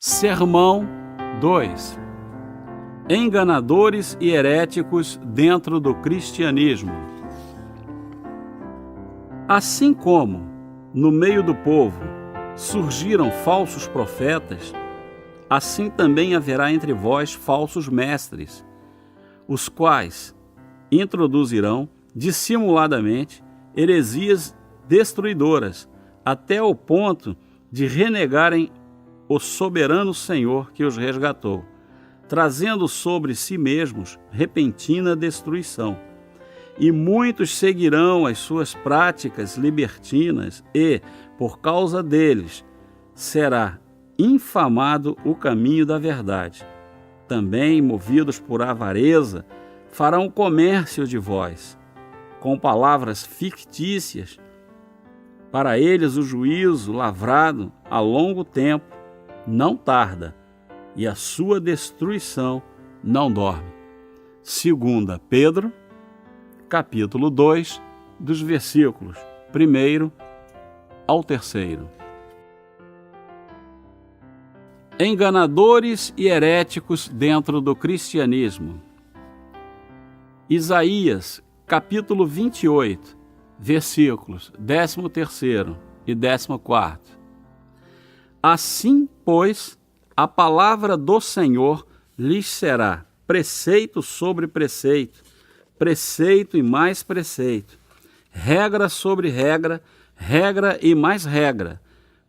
Sermão 2: Enganadores e heréticos dentro do cristianismo. Assim como, no meio do povo, surgiram falsos profetas, assim também haverá entre vós falsos mestres, os quais introduzirão dissimuladamente heresias destruidoras, até o ponto de renegarem o soberano Senhor que os resgatou, trazendo sobre si mesmos repentina destruição. E muitos seguirão as suas práticas libertinas e, por causa deles, será infamado o caminho da verdade. Também, movidos por avareza, farão comércio de vós, com palavras fictícias. Para eles o juízo lavrado a longo tempo não tarda, e a sua destruição não dorme. 2 Pedro, capítulo 2, dos versículos 1 ao 3. Enganadores e heréticos dentro do cristianismo. Isaías, capítulo 28, versículos 13º e 14. Assim, pois, a palavra do Senhor lhes será preceito sobre preceito, preceito e mais preceito, regra sobre regra, regra e mais regra,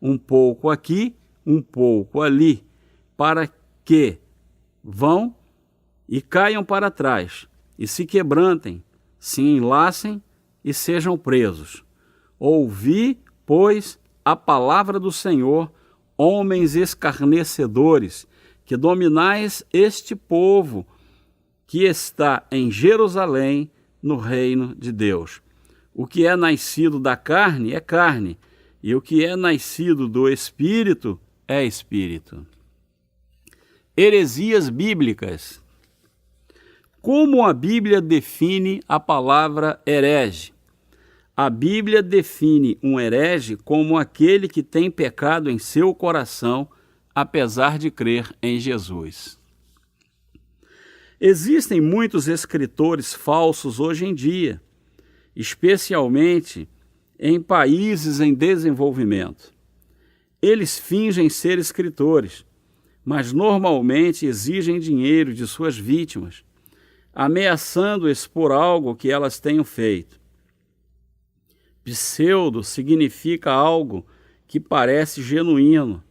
um pouco aqui, um pouco ali, para que vão e caiam para trás, e se quebrantem, se enlacem e sejam presos. Ouvi, pois, a palavra do Senhor, homens escarnecedores, que dominais este povo que está em Jerusalém, no reino de Deus. O que é nascido da carne é carne, e o que é nascido do Espírito é Espírito. Heresias bíblicas. Como a Bíblia define a palavra herege? A Bíblia define um herege como aquele que tem pecado em seu coração, apesar de crer em Jesus. Existem muitos escritores falsos hoje em dia, especialmente em países em desenvolvimento. Eles fingem ser escritores, mas normalmente exigem dinheiro de suas vítimas, ameaçando expor algo que elas tenham feito. Pseudo significa algo que parece genuíno,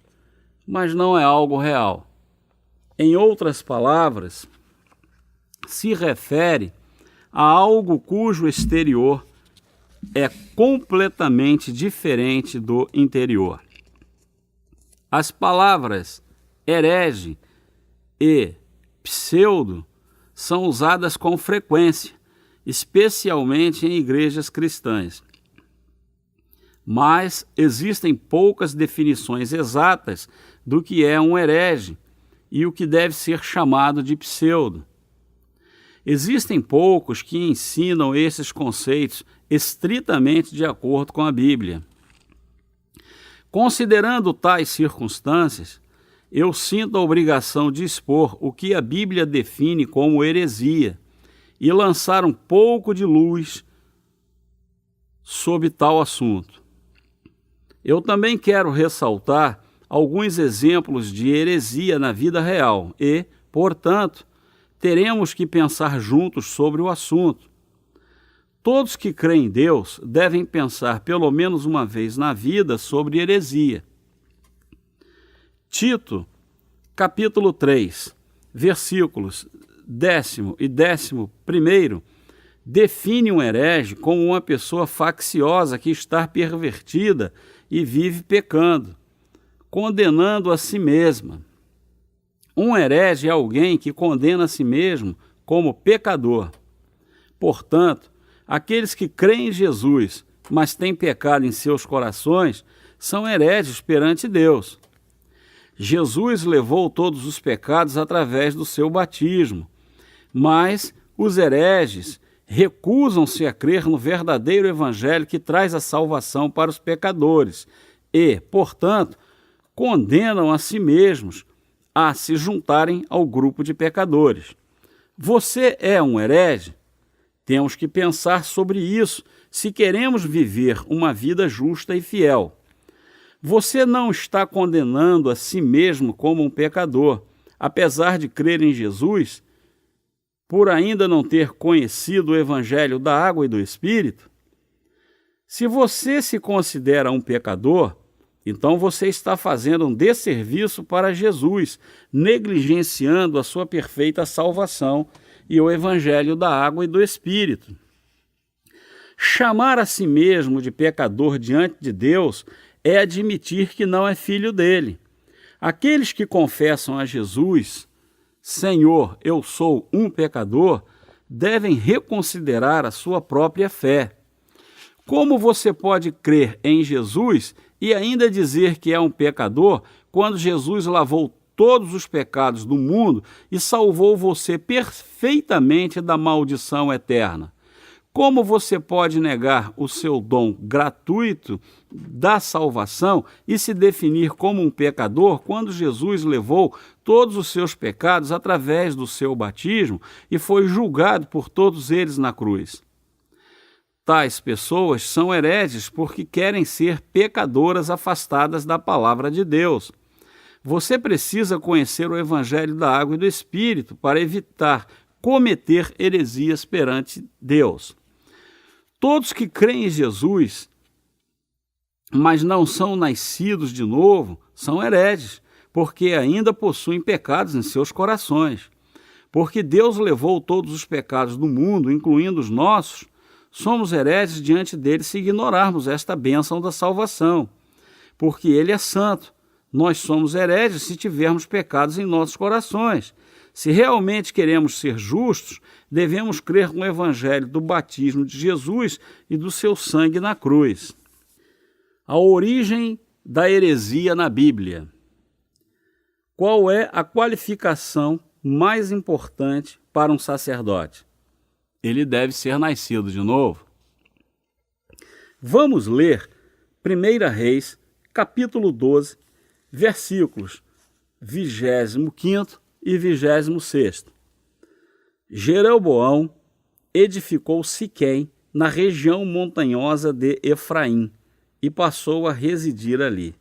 mas não é algo real. Em outras palavras, se refere a algo cujo exterior é completamente diferente do interior. As palavras herege e pseudo são usadas com frequência, especialmente em igrejas cristãs. Mas existem poucas definições exatas do que é um herege e o que deve ser chamado de pseudo. Existem poucos que ensinam esses conceitos estritamente de acordo com a Bíblia. Considerando tais circunstâncias, eu sinto a obrigação de expor o que a Bíblia define como heresia e lançar um pouco de luz sobre tal assunto. Eu também quero ressaltar alguns exemplos de heresia na vida real e, portanto, teremos que pensar juntos sobre o assunto. Todos que creem em Deus devem pensar pelo menos uma vez na vida sobre heresia. Tito, capítulo 3, versículos 10º e 11º, define um herege como uma pessoa facciosa que está pervertida e vive pecando, condenando a si mesma. Um herege é alguém que condena a si mesmo como pecador. Portanto, aqueles que creem em Jesus, mas têm pecado em seus corações, são hereges perante Deus. Jesus levou todos os pecados através do seu batismo, mas os hereges recusam-se a crer no verdadeiro evangelho que traz a salvação para os pecadores e, portanto, condenam a si mesmos a se juntarem ao grupo de pecadores. Você é um herege? Temos que pensar sobre isso se queremos viver uma vida justa e fiel. Você não está condenando a si mesmo como um pecador, apesar de crer em Jesus, por ainda não ter conhecido o Evangelho da água e do Espírito? Se você se considera um pecador, então você está fazendo um desserviço para Jesus, negligenciando a sua perfeita salvação e o Evangelho da água e do Espírito. Chamar a si mesmo de pecador diante de Deus é admitir que não é filho dele. Aqueles que confessam a Jesus, Senhor, eu sou um pecador, devem reconsiderar a sua própria fé. Como você pode crer em Jesus e ainda dizer que é um pecador quando Jesus lavou todos os pecados do mundo e salvou você perfeitamente da maldição eterna? Como você pode negar o seu dom gratuito da salvação e se definir como um pecador quando Jesus levou todos os seus pecados através do seu batismo e foi julgado por todos eles na cruz? Tais pessoas são hereges porque querem ser pecadoras afastadas da palavra de Deus. Você precisa conhecer o Evangelho da água e do Espírito para evitar cometer heresias perante Deus. Todos que creem em Jesus, mas não são nascidos de novo, são hereges, porque ainda possuem pecados em seus corações. Porque Deus levou todos os pecados do mundo, incluindo os nossos, somos hereges diante dele se ignorarmos esta bênção da salvação. Porque ele é santo. Nós somos hereges se tivermos pecados em nossos corações. Se realmente queremos ser justos, devemos crer no Evangelho do batismo de Jesus e do seu sangue na cruz. A origem da heresia na Bíblia. Qual é a qualificação mais importante para um sacerdote? Ele deve ser nascido de novo. Vamos ler 1 Reis, capítulo 12, versículos 25º e 26º. Jeroboão edificou Siquém na região montanhosa de Efraim e passou a residir ali.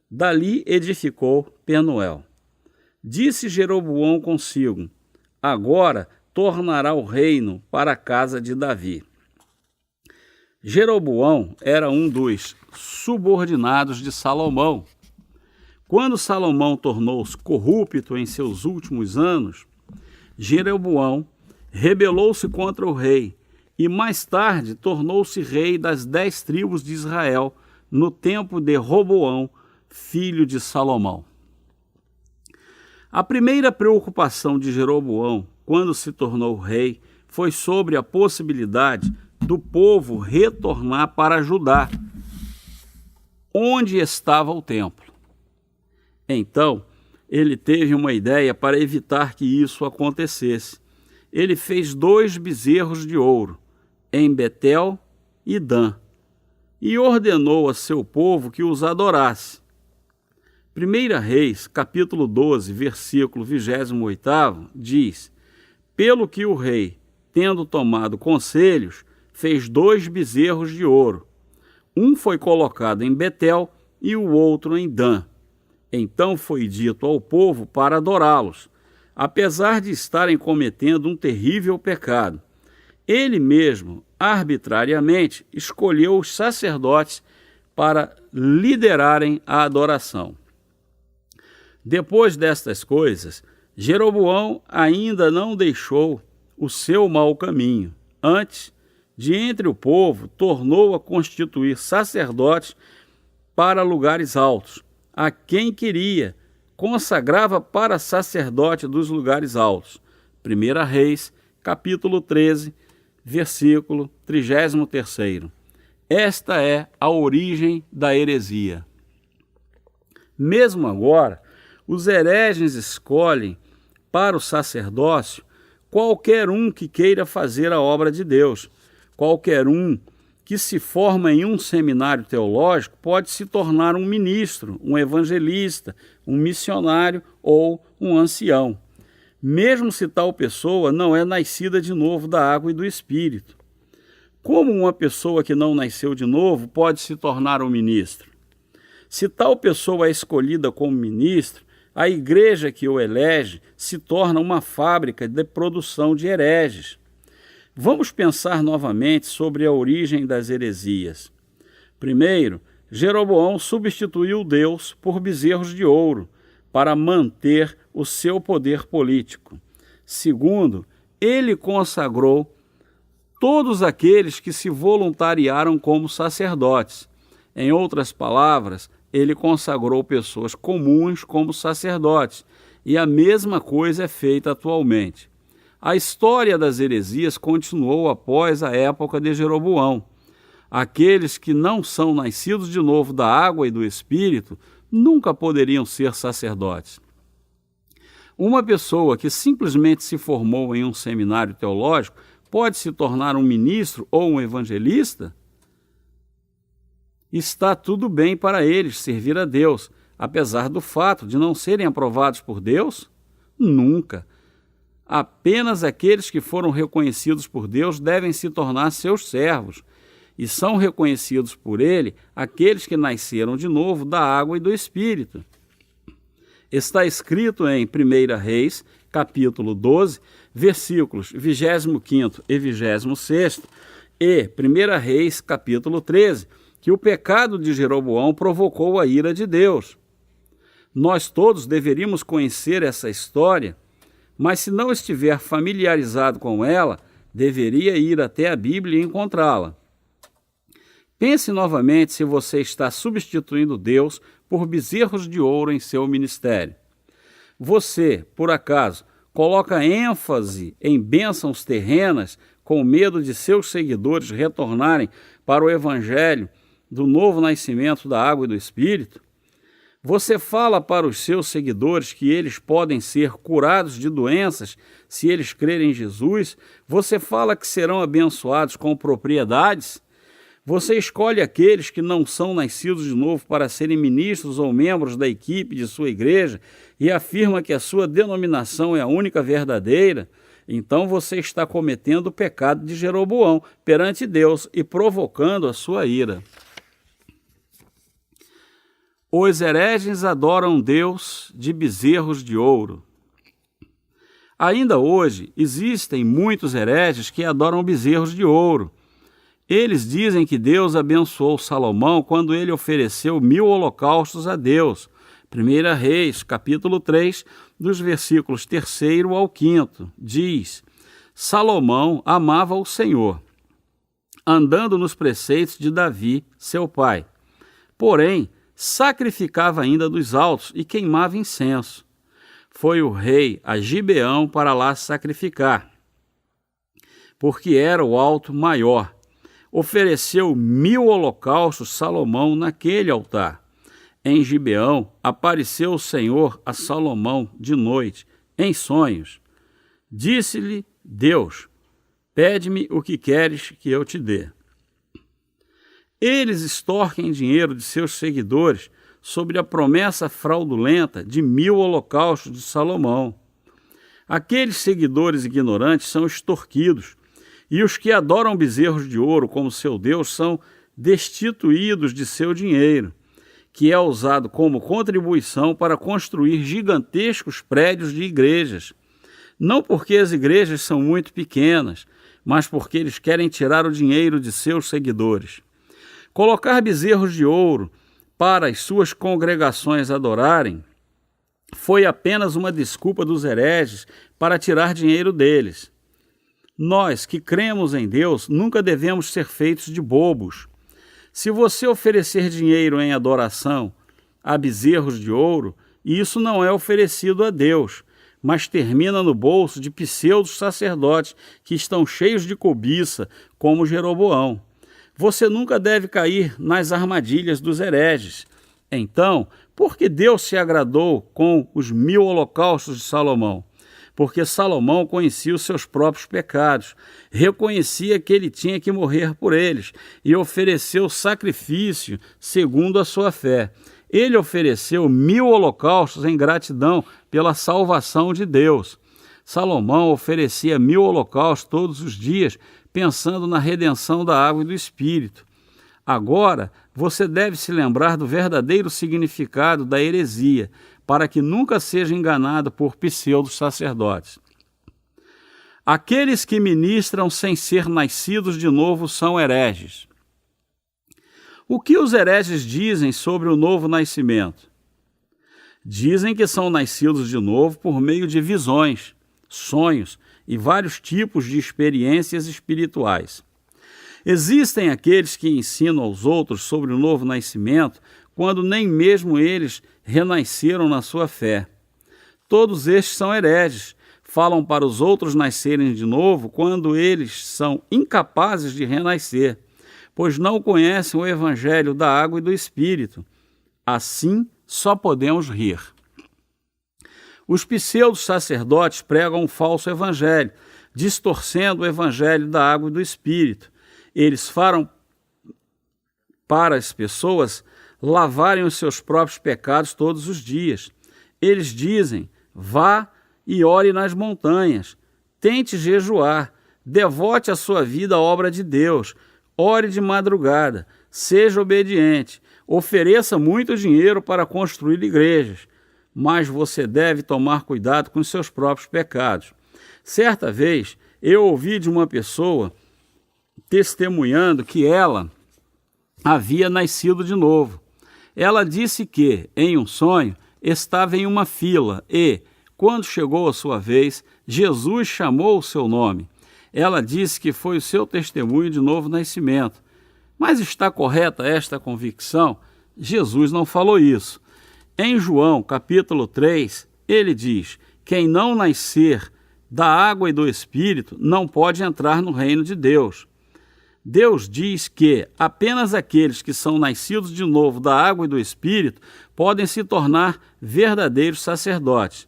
Dali edificou Penuel. Disse Jeroboão consigo: agora tornará o reino para a casa de Davi. Jeroboão era um dos subordinados de Salomão. Quando Salomão tornou-se corrupto em seus últimos anos, Jeroboão rebelou-se contra o rei e mais tarde tornou-se rei das 10 tribos de Israel no tempo de Roboão, filho de Salomão. A primeira preocupação de Jeroboão, quando se tornou rei, foi sobre a possibilidade do povo retornar para Judá, onde estava o templo. Então, ele teve uma ideia para evitar que isso acontecesse. Ele fez 2 bezerros de ouro, em Betel e Dan, e ordenou a seu povo que os adorasse. 1 Reis, capítulo 12, versículo 28, diz: pelo que o rei, tendo tomado conselhos, fez 2 bezerros de ouro. Um foi colocado em Betel e o outro em Dan. Então foi dito ao povo para adorá-los, apesar de estarem cometendo um terrível pecado. Ele mesmo, arbitrariamente, escolheu os sacerdotes para liderarem a adoração. Depois destas coisas, Jeroboão ainda não deixou o seu mau caminho. Antes, de entre o povo, tornou a constituir sacerdotes para lugares altos. A quem queria, consagrava para sacerdote dos lugares altos. 1 Reis, capítulo 13, versículo 33. Esta é a origem da heresia. Mesmo agora, os hereges escolhem para o sacerdócio qualquer um que queira fazer a obra de Deus. Qualquer um que se forma em um seminário teológico pode se tornar um ministro, um evangelista, um missionário ou um ancião, mesmo se tal pessoa não é nascida de novo da água e do Espírito. Como uma pessoa que não nasceu de novo pode se tornar um ministro? Se tal pessoa é escolhida como ministro, a igreja que o elege se torna uma fábrica de produção de hereges. Vamos pensar novamente sobre a origem das heresias. Primeiro, Jeroboão substituiu Deus por bezerros de ouro para manter o seu poder político. Segundo, ele consagrou todos aqueles que se voluntariaram como sacerdotes. Em outras palavras, ele consagrou pessoas comuns como sacerdotes, e a mesma coisa é feita atualmente. A história das heresias continuou após a época de Jeroboão. Aqueles que não são nascidos de novo da água e do Espírito nunca poderiam ser sacerdotes. Uma pessoa que simplesmente se formou em um seminário teológico pode se tornar um ministro ou um evangelista? Está tudo bem para eles servir a Deus, apesar do fato de não serem aprovados por Deus? Nunca. Apenas aqueles que foram reconhecidos por Deus devem se tornar seus servos, e são reconhecidos por Ele aqueles que nasceram de novo da água e do Espírito. Está escrito em 1 Reis, capítulo 12, versículos 25º e 26º, e 1 Reis, capítulo 13, que o pecado de Jeroboão provocou a ira de Deus. Nós todos deveríamos conhecer essa história, mas se não estiver familiarizado com ela, deveria ir até a Bíblia e encontrá-la. Pense novamente se você está substituindo Deus por bezerros de ouro em seu ministério. Você, por acaso, coloca ênfase em bênçãos terrenas com medo de seus seguidores retornarem para o Evangelho do novo nascimento da água e do Espírito? Você fala para os seus seguidores que eles podem ser curados de doenças se eles crerem em Jesus? Você fala que serão abençoados com propriedades? Você escolhe aqueles que não são nascidos de novo para serem ministros ou membros da equipe de sua igreja e afirma que a sua denominação é a única verdadeira? Então você está cometendo o pecado de Jeroboão perante Deus e provocando a sua ira. Os hereges adoram Deus de bezerros de ouro. Ainda hoje existem muitos hereges que adoram bezerros de ouro. Eles dizem que Deus abençoou Salomão quando ele ofereceu 1000 holocaustos a Deus. 1 Reis, capítulo 3, dos versículos 3º ao 5º, diz: Salomão amava o Senhor, andando nos preceitos de Davi, seu pai. Porém, sacrificava ainda dos altos e queimava incenso. Foi o rei a Gibeão para lá sacrificar, porque era o alto maior. Ofereceu 1000 holocaustos Salomão naquele altar. Em Gibeão apareceu o Senhor a Salomão de noite, em sonhos. Disse-lhe Deus: pede-me o que queres que eu te dê. Eles extorquem dinheiro de seus seguidores sobre a promessa fraudulenta de 1000 holocaustos de Salomão. Aqueles seguidores ignorantes são extorquidos, e os que adoram bezerros de ouro como seu Deus são destituídos de seu dinheiro, que é usado como contribuição para construir gigantescos prédios de igrejas. Não porque as igrejas são muito pequenas, mas porque eles querem tirar o dinheiro de seus seguidores. Colocar bezerros de ouro para as suas congregações adorarem foi apenas uma desculpa dos hereges para tirar dinheiro deles. Nós que cremos em Deus nunca devemos ser feitos de bobos. Se você oferecer dinheiro em adoração a bezerros de ouro, isso não é oferecido a Deus, mas termina no bolso de pseudos sacerdotes que estão cheios de cobiça, como Jeroboão. Você nunca deve cair nas armadilhas dos hereges. Então, por que Deus se agradou com os 1000 holocaustos de Salomão? Porque Salomão conhecia os seus próprios pecados, reconhecia que ele tinha que morrer por eles e ofereceu sacrifício segundo a sua fé. Ele ofereceu 1000 holocaustos em gratidão pela salvação de Deus. Salomão oferecia 1000 holocaustos todos os dias, pensando na redenção da água e do Espírito. Agora, você deve se lembrar do verdadeiro significado da heresia, para que nunca seja enganado por pseudo-sacerdotes. Aqueles que ministram sem ser nascidos de novo são hereges. O que os hereges dizem sobre o novo nascimento? Dizem que são nascidos de novo por meio de visões, sonhos e vários tipos de experiências espirituais. Existem aqueles que ensinam aos outros sobre o novo nascimento quando nem mesmo eles renasceram na sua fé. Todos estes são hereges, falam para os outros nascerem de novo quando eles são incapazes de renascer, pois não conhecem o evangelho da água e do Espírito. Assim, só podemos rir. Os pseudo-sacerdotes pregam um falso evangelho, distorcendo o evangelho da água e do Espírito. Eles falam para as pessoas lavarem os seus próprios pecados todos os dias. Eles dizem: vá e ore nas montanhas, tente jejuar, devote a sua vida à obra de Deus, ore de madrugada, seja obediente, ofereça muito dinheiro para construir igrejas, mas você deve tomar cuidado com os seus próprios pecados. Certa vez, eu ouvi de uma pessoa testemunhando que ela havia nascido de novo. Ela disse que, em um sonho, estava em uma fila e, quando chegou a sua vez, Jesus chamou o seu nome. Ela disse que foi o seu testemunho de novo nascimento. Mas está correta esta convicção? Jesus não falou isso. Em João, capítulo 3, ele diz: quem não nascer da água e do Espírito não pode entrar no reino de Deus. Deus diz que apenas aqueles que são nascidos de novo da água e do Espírito podem se tornar verdadeiros sacerdotes.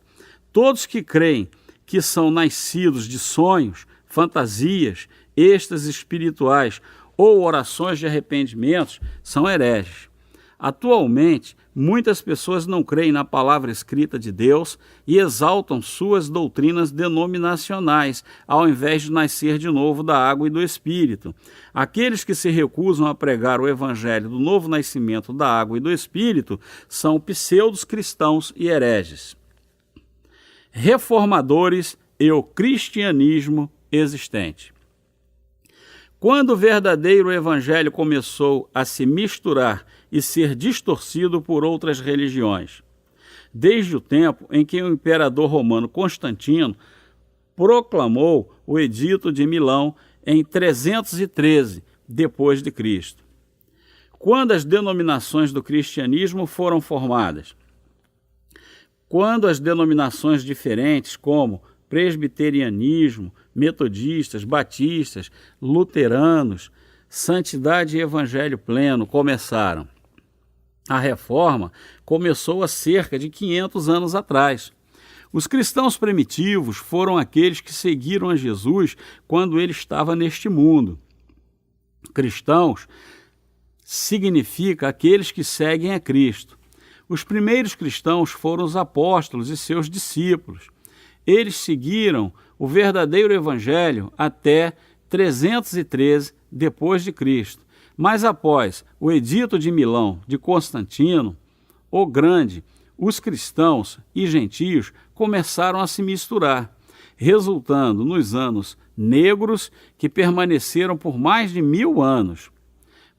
Todos que creem que são nascidos de sonhos, fantasias, êxtases espirituais ou orações de arrependimentos são hereges. Atualmente, muitas pessoas não creem na palavra escrita de Deus e exaltam suas doutrinas denominacionais, ao invés de nascer de novo da água e do Espírito. Aqueles que se recusam a pregar o evangelho do novo nascimento da água e do Espírito são pseudos cristãos e hereges. Reformadores e o cristianismo existente. Quando o verdadeiro evangelho começou a se misturar e ser distorcido por outras religiões? Desde o tempo em que o imperador romano Constantino proclamou o Edito de Milão em 313 depois de Cristo. Quando as denominações do cristianismo foram formadas? Quando as denominações diferentes, como presbiterianismo, metodistas, batistas, luteranos, santidade e evangelho pleno começaram. A reforma começou há cerca de 500 anos atrás. Os cristãos primitivos foram aqueles que seguiram a Jesus quando ele estava neste mundo. Cristãos significa aqueles que seguem a Cristo. Os primeiros cristãos foram os apóstolos e seus discípulos. Eles seguiram o verdadeiro evangelho até 313 depois de Cristo. Mas após o Edito de Milão de Constantino, o Grande, os cristãos e gentios começaram a se misturar, resultando nos anos negros que permaneceram por mais de 1000 anos.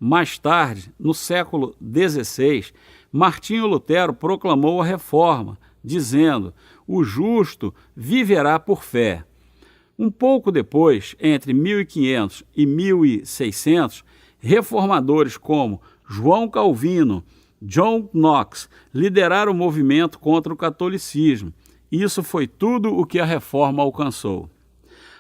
Mais tarde, no século XVI, Martinho Lutero proclamou a Reforma, dizendo: o justo viverá por fé. Um pouco depois, entre 1500 e 1600, reformadores como João Calvino, John Knox lideraram o movimento contra o catolicismo. Isso foi tudo o que a Reforma alcançou.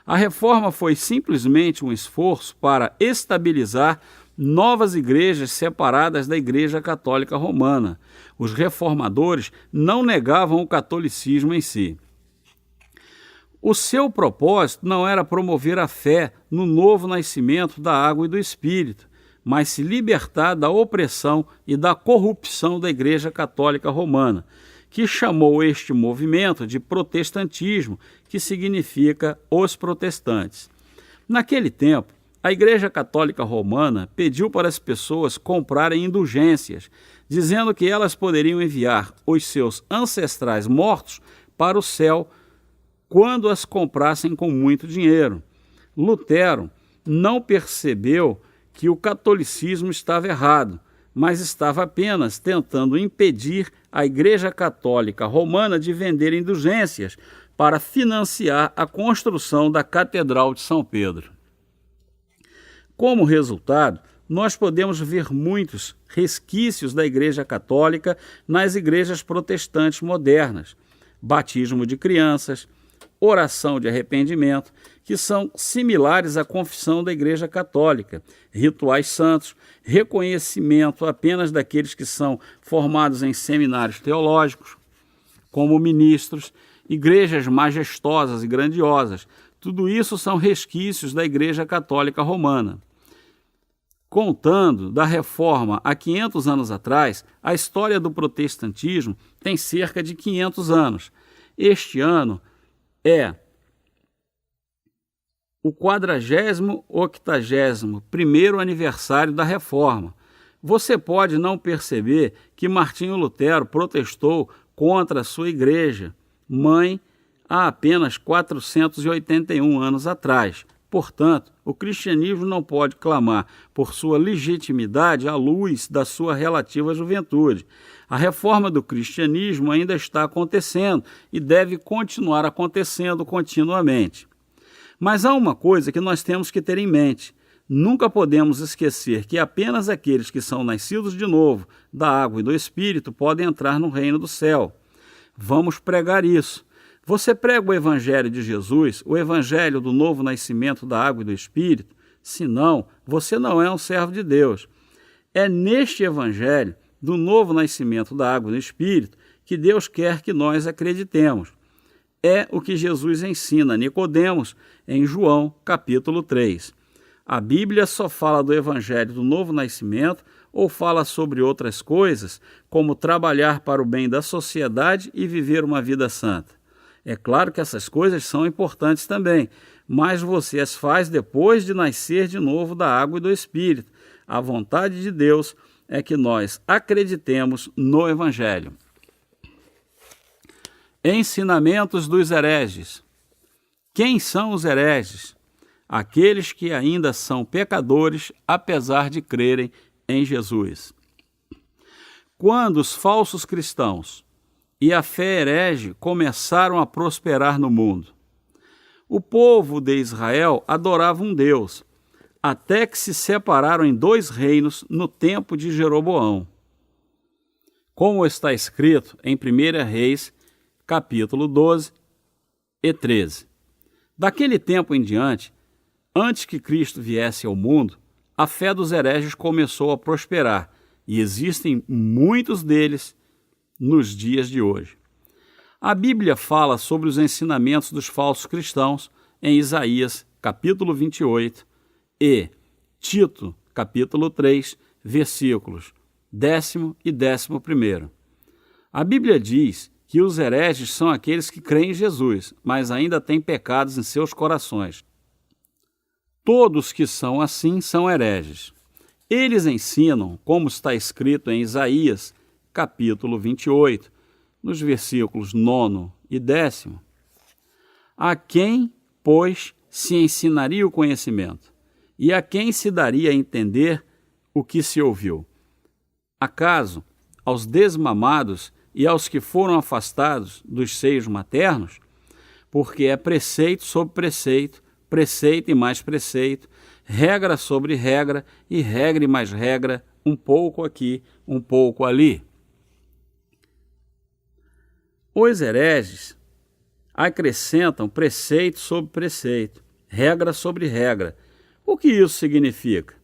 A Reforma foi simplesmente um esforço para estabilizar novas igrejas separadas da Igreja Católica Romana. Os reformadores não negavam o catolicismo em si. O seu propósito não era promover a fé no novo nascimento da água e do Espírito, mas se libertar da opressão e da corrupção da Igreja Católica Romana, que chamou este movimento de protestantismo, que significa os protestantes. Naquele tempo, a Igreja Católica Romana pediu para as pessoas comprarem indulgências, dizendo que elas poderiam enviar os seus ancestrais mortos para o céu quando as comprassem com muito dinheiro. Lutero não percebeu que o catolicismo estava errado, mas estava apenas tentando impedir a Igreja Católica Romana de vender indulgências para financiar a construção da Catedral de São Pedro. Como resultado, nós podemos ver muitos resquícios da Igreja Católica nas igrejas protestantes modernas: batismo de crianças, oração de arrependimento, que são similares à confissão da Igreja Católica, rituais santos, reconhecimento apenas daqueles que são formados em seminários teológicos, como ministros, igrejas majestosas e grandiosas. Tudo isso são resquícios da Igreja Católica Romana. Contando da Reforma há 500 anos atrás, a história do protestantismo tem cerca de 500 anos. Este ano é o 481º aniversário da Reforma. Você pode não perceber que Martinho Lutero protestou contra a sua igreja mãe há apenas 481 anos atrás. Portanto, o cristianismo não pode clamar por sua legitimidade à luz da sua relativa juventude. A reforma do cristianismo ainda está acontecendo e deve continuar acontecendo continuamente. Mas há uma coisa que nós temos que ter em mente: nunca podemos esquecer que apenas aqueles que são nascidos de novo, da água e do Espírito, podem entrar no reino do céu. Vamos pregar isso. Você prega o Evangelho de Jesus, o Evangelho do novo nascimento da água e do Espírito? Se não, você não é um servo de Deus. É neste Evangelho do novo nascimento da água e do Espírito que Deus quer que nós acreditemos. É o que Jesus ensina a Nicodemos em João, capítulo 3. A Bíblia só fala do Evangelho do novo nascimento ou fala sobre outras coisas, como trabalhar para o bem da sociedade e viver uma vida santa. É claro que essas coisas são importantes também, mas você as faz depois de nascer de novo da água e do Espírito. A vontade de Deus é que nós acreditemos no Evangelho. Ensinamentos dos hereges. Quem são os hereges? Aqueles que ainda são pecadores, apesar de crerem em Jesus. Quando os falsos cristãos e a fé herege começaram a prosperar no mundo, o povo de Israel adorava um Deus, até que se separaram em dois reinos no tempo de Jeroboão, como está escrito em 1 Reis, capítulo 12 e 13. Daquele tempo em diante, antes que Cristo viesse ao mundo, a fé dos hereges começou a prosperar, e existem muitos deles nos dias de hoje. A Bíblia fala sobre os ensinamentos dos falsos cristãos em Isaías, capítulo 28, e Tito, capítulo 3, versículos 10º e 11º. A Bíblia diz que os hereges são aqueles que creem em Jesus, mas ainda têm pecados em seus corações. Todos que são assim são hereges. Eles ensinam, como está escrito em Isaías, capítulo 28, nos versículos 9 e 10, a quem, pois, se ensinaria o conhecimento? E a quem se daria a entender o que se ouviu? Acaso aos desmamados e aos que foram afastados dos seios maternos? Porque é preceito sobre preceito, preceito e mais preceito, regra sobre regra e regra e mais regra, um pouco aqui, um pouco ali. Os hereges acrescentam preceito sobre preceito, regra sobre regra. O que isso significa?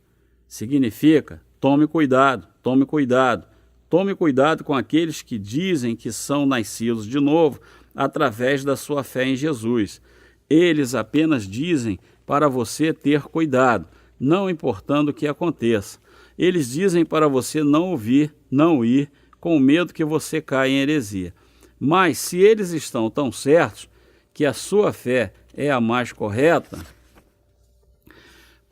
Significa: tome cuidado, tome cuidado. Tome cuidado com aqueles que dizem que são nascidos de novo através da sua fé em Jesus. Eles apenas dizem para você ter cuidado, não importando o que aconteça. Eles dizem para você não ouvir, não ir, com medo que você caia em heresia. Mas se eles estão tão certos que a sua fé é a mais correta,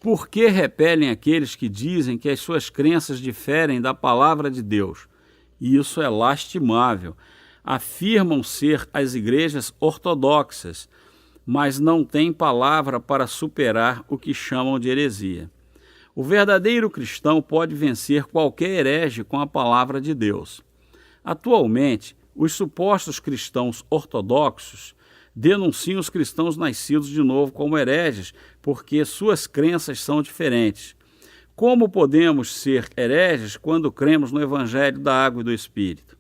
por que repelem aqueles que dizem que as suas crenças diferem da palavra de Deus? Isso é lastimável. Afirmam ser as igrejas ortodoxas, mas não têm palavra para superar o que chamam de heresia. O verdadeiro cristão pode vencer qualquer herege com a palavra de Deus. Atualmente, os supostos cristãos ortodoxos denunciam os cristãos nascidos de novo como hereges, porque suas crenças são diferentes. Como podemos ser hereges quando cremos no Evangelho da Água e do Espírito?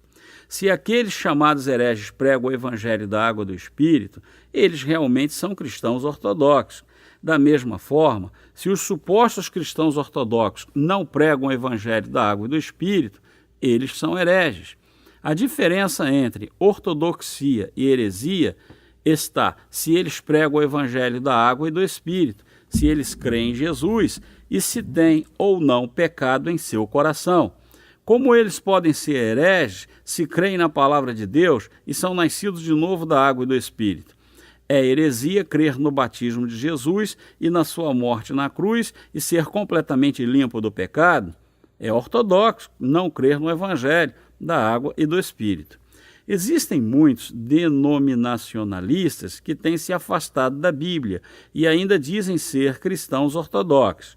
Se aqueles chamados hereges pregam o Evangelho da Água e do Espírito, eles realmente são cristãos ortodoxos. Da mesma forma, se os supostos cristãos ortodoxos não pregam o Evangelho da Água e do Espírito, eles são hereges. A diferença entre ortodoxia e heresia está se eles pregam o Evangelho da Água e do Espírito, se eles creem em Jesus e se têm ou não pecado em seu coração. Como eles podem ser hereges se creem na palavra de Deus e são nascidos de novo da água e do Espírito? É heresia crer no batismo de Jesus e na sua morte na cruz e ser completamente limpo do pecado? É ortodoxo não crer no Evangelho da água e do Espírito. Existem muitos denominacionalistas que têm se afastado da Bíblia e ainda dizem ser cristãos ortodoxos.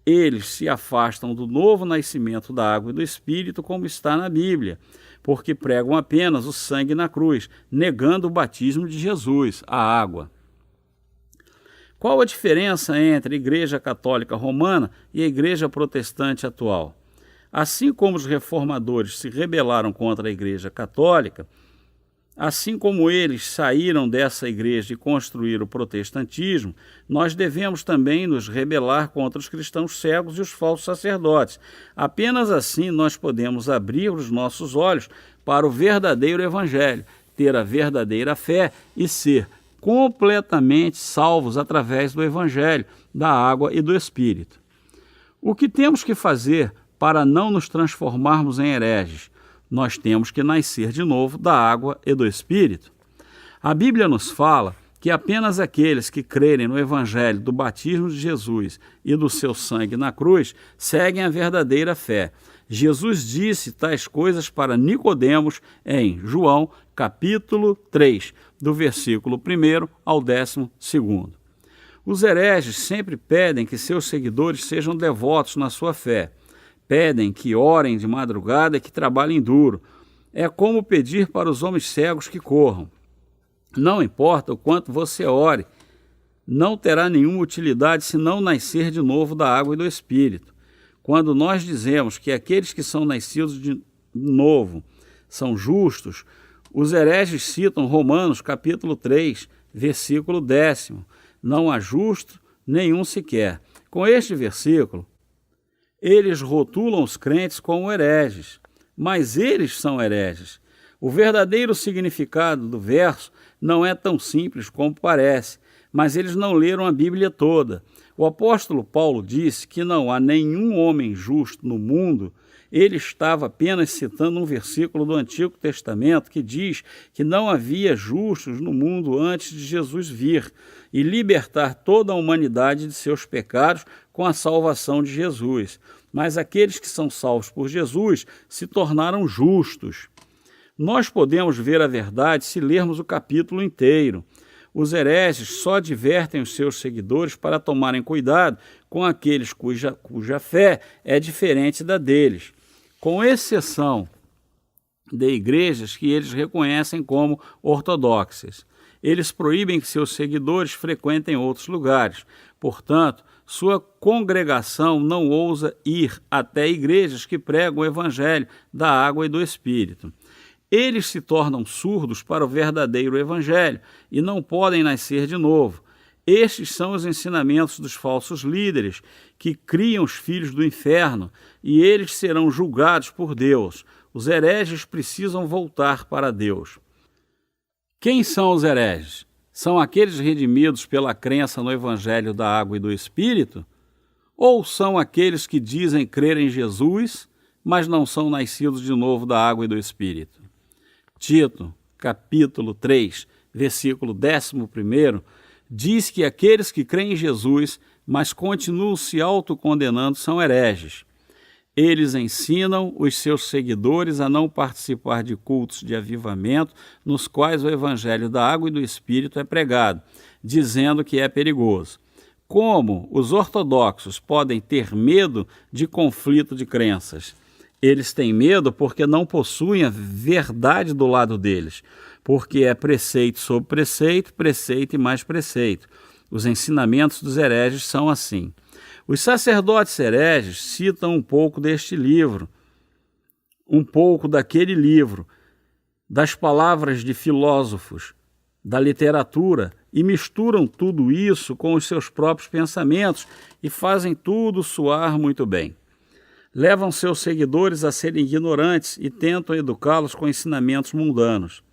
Eles se afastam do novo nascimento da água e do Espírito, como está na Bíblia, porque pregam apenas o sangue na cruz, negando o batismo de Jesus, a água. Qual a diferença entre a Igreja Católica Romana e a Igreja Protestante atual? Assim como os reformadores se rebelaram contra a Igreja Católica, assim como eles saíram dessa igreja e construíram o protestantismo, nós devemos também nos rebelar contra os cristãos cegos e os falsos sacerdotes. Apenas assim nós podemos abrir os nossos olhos para o verdadeiro evangelho, ter a verdadeira fé e ser completamente salvos através do evangelho, da água e do Espírito. O que temos que fazer para não nos transformarmos em hereges? Nós temos que nascer de novo da água e do Espírito. A Bíblia nos fala que apenas aqueles que crerem no Evangelho do batismo de Jesus e do seu sangue na cruz seguem a verdadeira fé. Jesus disse tais coisas para Nicodemos em João, capítulo 3, do versículo 1 ao 12º. Os hereges sempre pedem que seus seguidores sejam devotos na sua fé. Pedem que orem de madrugada e que trabalhem duro. É como pedir para os homens cegos que corram. Não importa o quanto você ore, não terá nenhuma utilidade se não nascer de novo da água e do Espírito. Quando nós dizemos que aqueles que são nascidos de novo são justos, os hereges citam Romanos capítulo 3, versículo 10. Não há justo nenhum sequer. Com este versículo, eles rotulam os crentes como hereges, mas eles são hereges. O verdadeiro significado do verso não é tão simples como parece, mas eles não leram a Bíblia toda. O apóstolo Paulo disse que não há nenhum homem justo no mundo. Ele estava apenas citando um versículo do Antigo Testamento que diz que não havia justos no mundo antes de Jesus vir e libertar toda a humanidade de seus pecados com a salvação de Jesus. Mas aqueles que são salvos por Jesus se tornaram justos. Nós podemos ver a verdade se lermos o capítulo inteiro. Os hereges só advertem os seus seguidores para tomarem cuidado com aqueles cuja fé é diferente da deles, com exceção de igrejas que eles reconhecem como ortodoxas. Eles proíbem que seus seguidores frequentem outros lugares. Portanto, sua congregação não ousa ir até igrejas que pregam o evangelho da água e do Espírito. Eles se tornam surdos para o verdadeiro evangelho e não podem nascer de novo. Estes são os ensinamentos dos falsos líderes que criam os filhos do inferno e eles serão julgados por Deus. Os hereges precisam voltar para Deus. Quem são os hereges? São aqueles redimidos pela crença no evangelho da água e do Espírito? Ou são aqueles que dizem crer em Jesus, mas não são nascidos de novo da água e do Espírito? Tito, capítulo 3, versículo 11, diz que aqueles que creem em Jesus, mas continuam se autocondenando, são hereges. Eles ensinam os seus seguidores a não participar de cultos de avivamento nos quais o evangelho da água e do Espírito é pregado, dizendo que é perigoso. Como os ortodoxos podem ter medo de conflito de crenças? Eles têm medo porque não possuem a verdade do lado deles, porque é preceito sobre preceito, preceito e mais preceito. Os ensinamentos dos hereges são assim. Os sacerdotes hereges citam um pouco deste livro, um pouco daquele livro, das palavras de filósofos, da literatura, e misturam tudo isso com os seus próprios pensamentos e fazem tudo soar muito bem. Levam seus seguidores a serem ignorantes e tentam educá-los com ensinamentos mundanos.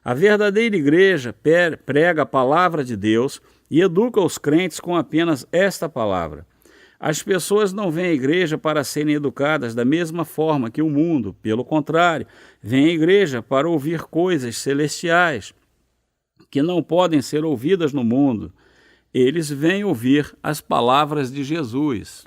A verdadeira igreja prega a palavra de Deus e educa os crentes com apenas esta palavra. As pessoas não vêm à igreja para serem educadas da mesma forma que o mundo. Pelo contrário, vêm à igreja para ouvir coisas celestiais que não podem ser ouvidas no mundo. Eles vêm ouvir as palavras de Jesus.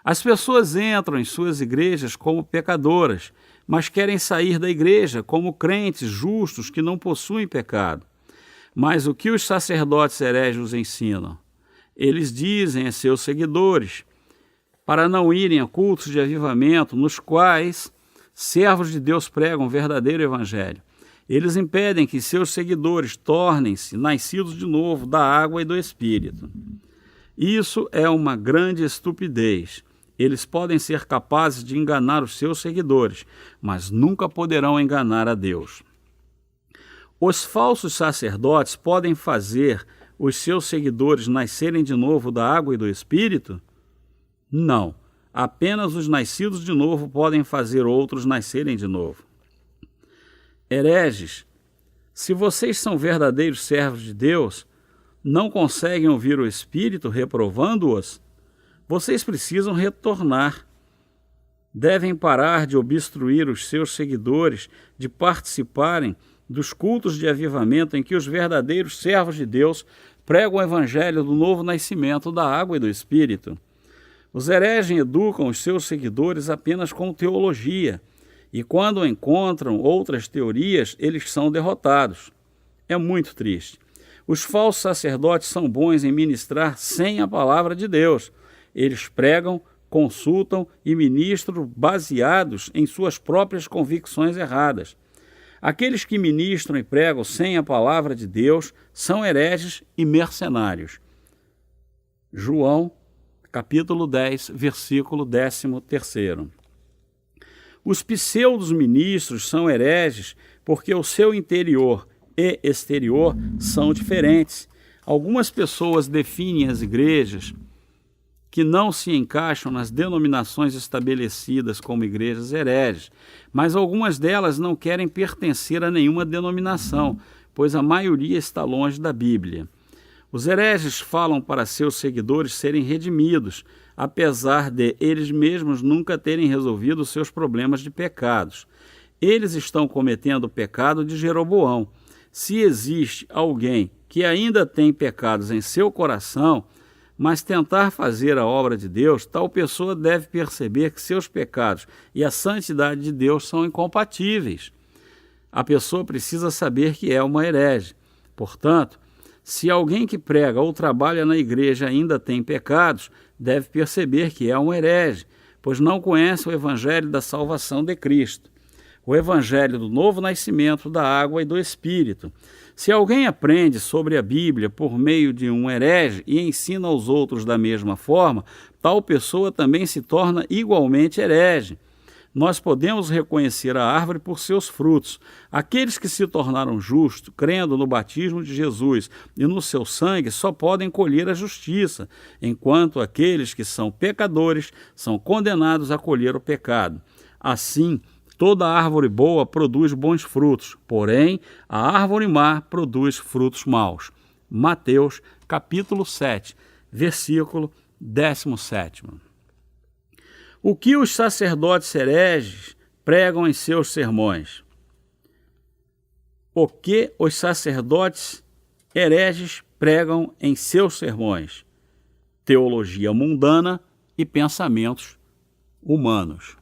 As pessoas entram em suas igrejas como pecadoras, mas querem sair da igreja como crentes justos que não possuem pecado. Mas o que os sacerdotes hereges ensinam? Eles dizem a seus seguidores para não irem a cultos de avivamento nos quais servos de Deus pregam o verdadeiro evangelho. Eles impedem que seus seguidores tornem-se nascidos de novo da água e do Espírito. Isso é uma grande estupidez. Eles podem ser capazes de enganar os seus seguidores, mas nunca poderão enganar a Deus. Os falsos sacerdotes podem fazer os seus seguidores nascerem de novo da água e do Espírito? Não. Apenas os nascidos de novo podem fazer outros nascerem de novo. Hereges, se vocês são verdadeiros servos de Deus, não conseguem ouvir o Espírito reprovando-os? Vocês precisam retornar. Devem parar de obstruir os seus seguidores de participarem dos cultos de avivamento em que os verdadeiros servos de Deus pregam o evangelho do novo nascimento da água e do Espírito. Os hereges educam os seus seguidores apenas com teologia, e quando encontram outras teorias, eles são derrotados. É muito triste. Os falsos sacerdotes são bons em ministrar sem a palavra de Deus. Eles pregam, consultam e ministram baseados em suas próprias convicções erradas. Aqueles que ministram e pregam sem a palavra de Deus são hereges e mercenários. João, capítulo 10, versículo 13. Os pseudos ministros são hereges porque o seu interior e exterior são diferentes. Algumas pessoas definem as igrejas que não se encaixam nas denominações estabelecidas como igrejas hereges, mas algumas delas não querem pertencer a nenhuma denominação, pois a maioria está longe da Bíblia. Os hereges falam para seus seguidores serem redimidos, apesar de eles mesmos nunca terem resolvido seus problemas de pecados. Eles estão cometendo o pecado de Jeroboão. Se existe alguém que ainda tem pecados em seu coração, mas tentar fazer a obra de Deus, tal pessoa deve perceber que seus pecados e a santidade de Deus são incompatíveis. A pessoa precisa saber que é uma herege. Portanto, se alguém que prega ou trabalha na igreja ainda tem pecados, deve perceber que é um herege, pois não conhece o evangelho da salvação de Cristo, o evangelho do novo nascimento da água e do Espírito. Se alguém aprende sobre a Bíblia por meio de um herege e ensina aos outros da mesma forma, tal pessoa também se torna igualmente herege. Nós podemos reconhecer a árvore por seus frutos. Aqueles que se tornaram justos, crendo no batismo de Jesus e no seu sangue, só podem colher a justiça, enquanto aqueles que são pecadores são condenados a colher o pecado. Assim, toda árvore boa produz bons frutos, porém, a árvore má produz frutos maus. Mateus, capítulo 7, versículo 17º. O que os sacerdotes hereges pregam em seus sermões? O que os sacerdotes hereges pregam em seus sermões? Teologia mundana e pensamentos humanos.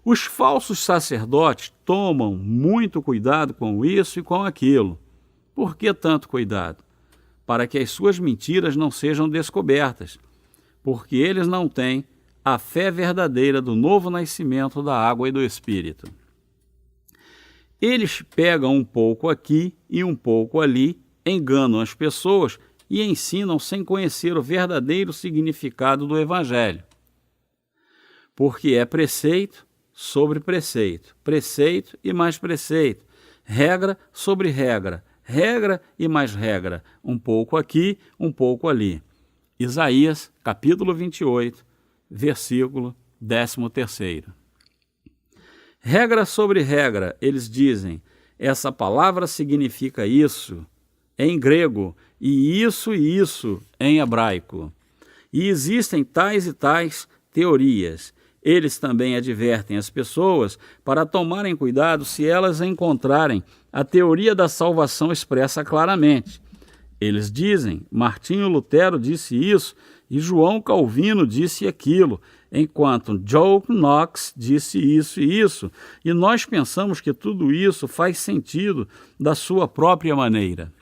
Os falsos sacerdotes tomam muito cuidado com isso e com aquilo. Por que tanto cuidado? Para que as suas mentiras não sejam descobertas, porque eles não têm a fé verdadeira do novo nascimento da água e do Espírito. Eles pegam um pouco aqui e um pouco ali, enganam as pessoas e ensinam sem conhecer o verdadeiro significado do Evangelho. Porque é preceito sobre preceito, preceito e mais preceito, regra sobre regra, regra e mais regra, um pouco aqui, um pouco ali. Isaías, capítulo 28, versículo 13º. Regra sobre regra, eles dizem, essa palavra significa isso em grego e isso em hebraico. E existem tais e tais teorias. Eles também advertem as pessoas para tomarem cuidado se elas encontrarem a teoria da salvação expressa claramente. Eles dizem, Martinho Lutero disse isso e João Calvino disse aquilo, enquanto John Knox disse isso e isso, e nós pensamos que tudo isso faz sentido da sua própria maneira.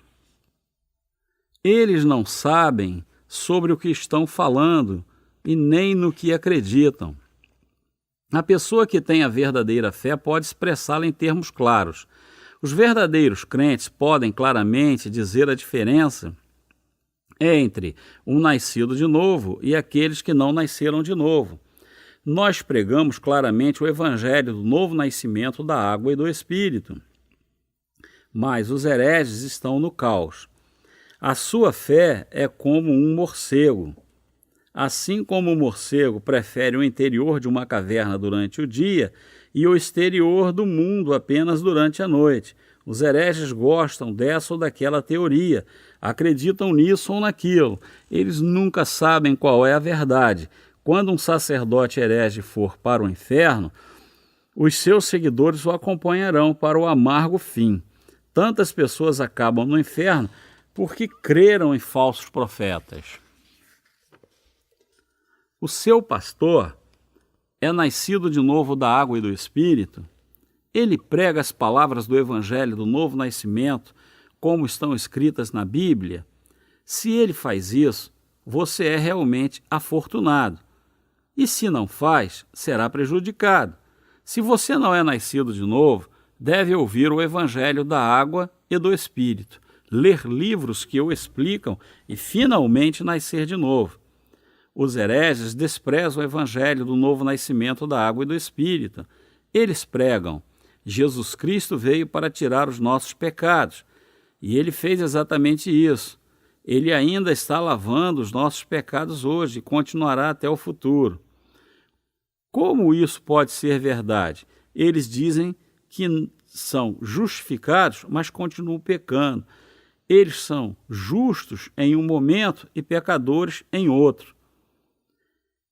Eles não sabem sobre o que estão falando e nem no que acreditam. A pessoa que tem a verdadeira fé pode expressá-la em termos claros. Os verdadeiros crentes podem claramente dizer a diferença entre um nascido de novo e aqueles que não nasceram de novo. Nós pregamos claramente o evangelho do novo nascimento da água e do Espírito. Mas os hereges estão no caos. A sua fé é como um morcego. Assim como o morcego prefere o interior de uma caverna durante o dia e o exterior do mundo apenas durante a noite, os hereges gostam dessa ou daquela teoria, acreditam nisso ou naquilo. Eles nunca sabem qual é a verdade. Quando um sacerdote herege for para o inferno, os seus seguidores o acompanharão para o amargo fim. Tantas pessoas acabam no inferno porque creram em falsos profetas. O seu pastor é nascido de novo da água e do Espírito. Ele prega as palavras do Evangelho do novo nascimento, como estão escritas na Bíblia. Se ele faz isso, você é realmente afortunado. E se não faz, será prejudicado. Se você não é nascido de novo, deve ouvir o Evangelho da água e do Espírito, ler livros que o explicam e finalmente nascer de novo. Os hereges desprezam o evangelho do novo nascimento da água e do Espírito. Eles pregam, Jesus Cristo veio para tirar os nossos pecados. E ele fez exatamente isso. Ele ainda está lavando os nossos pecados hoje e continuará até o futuro. Como isso pode ser verdade? Eles dizem que são justificados, mas continuam pecando. Eles são justos em um momento e pecadores em outro.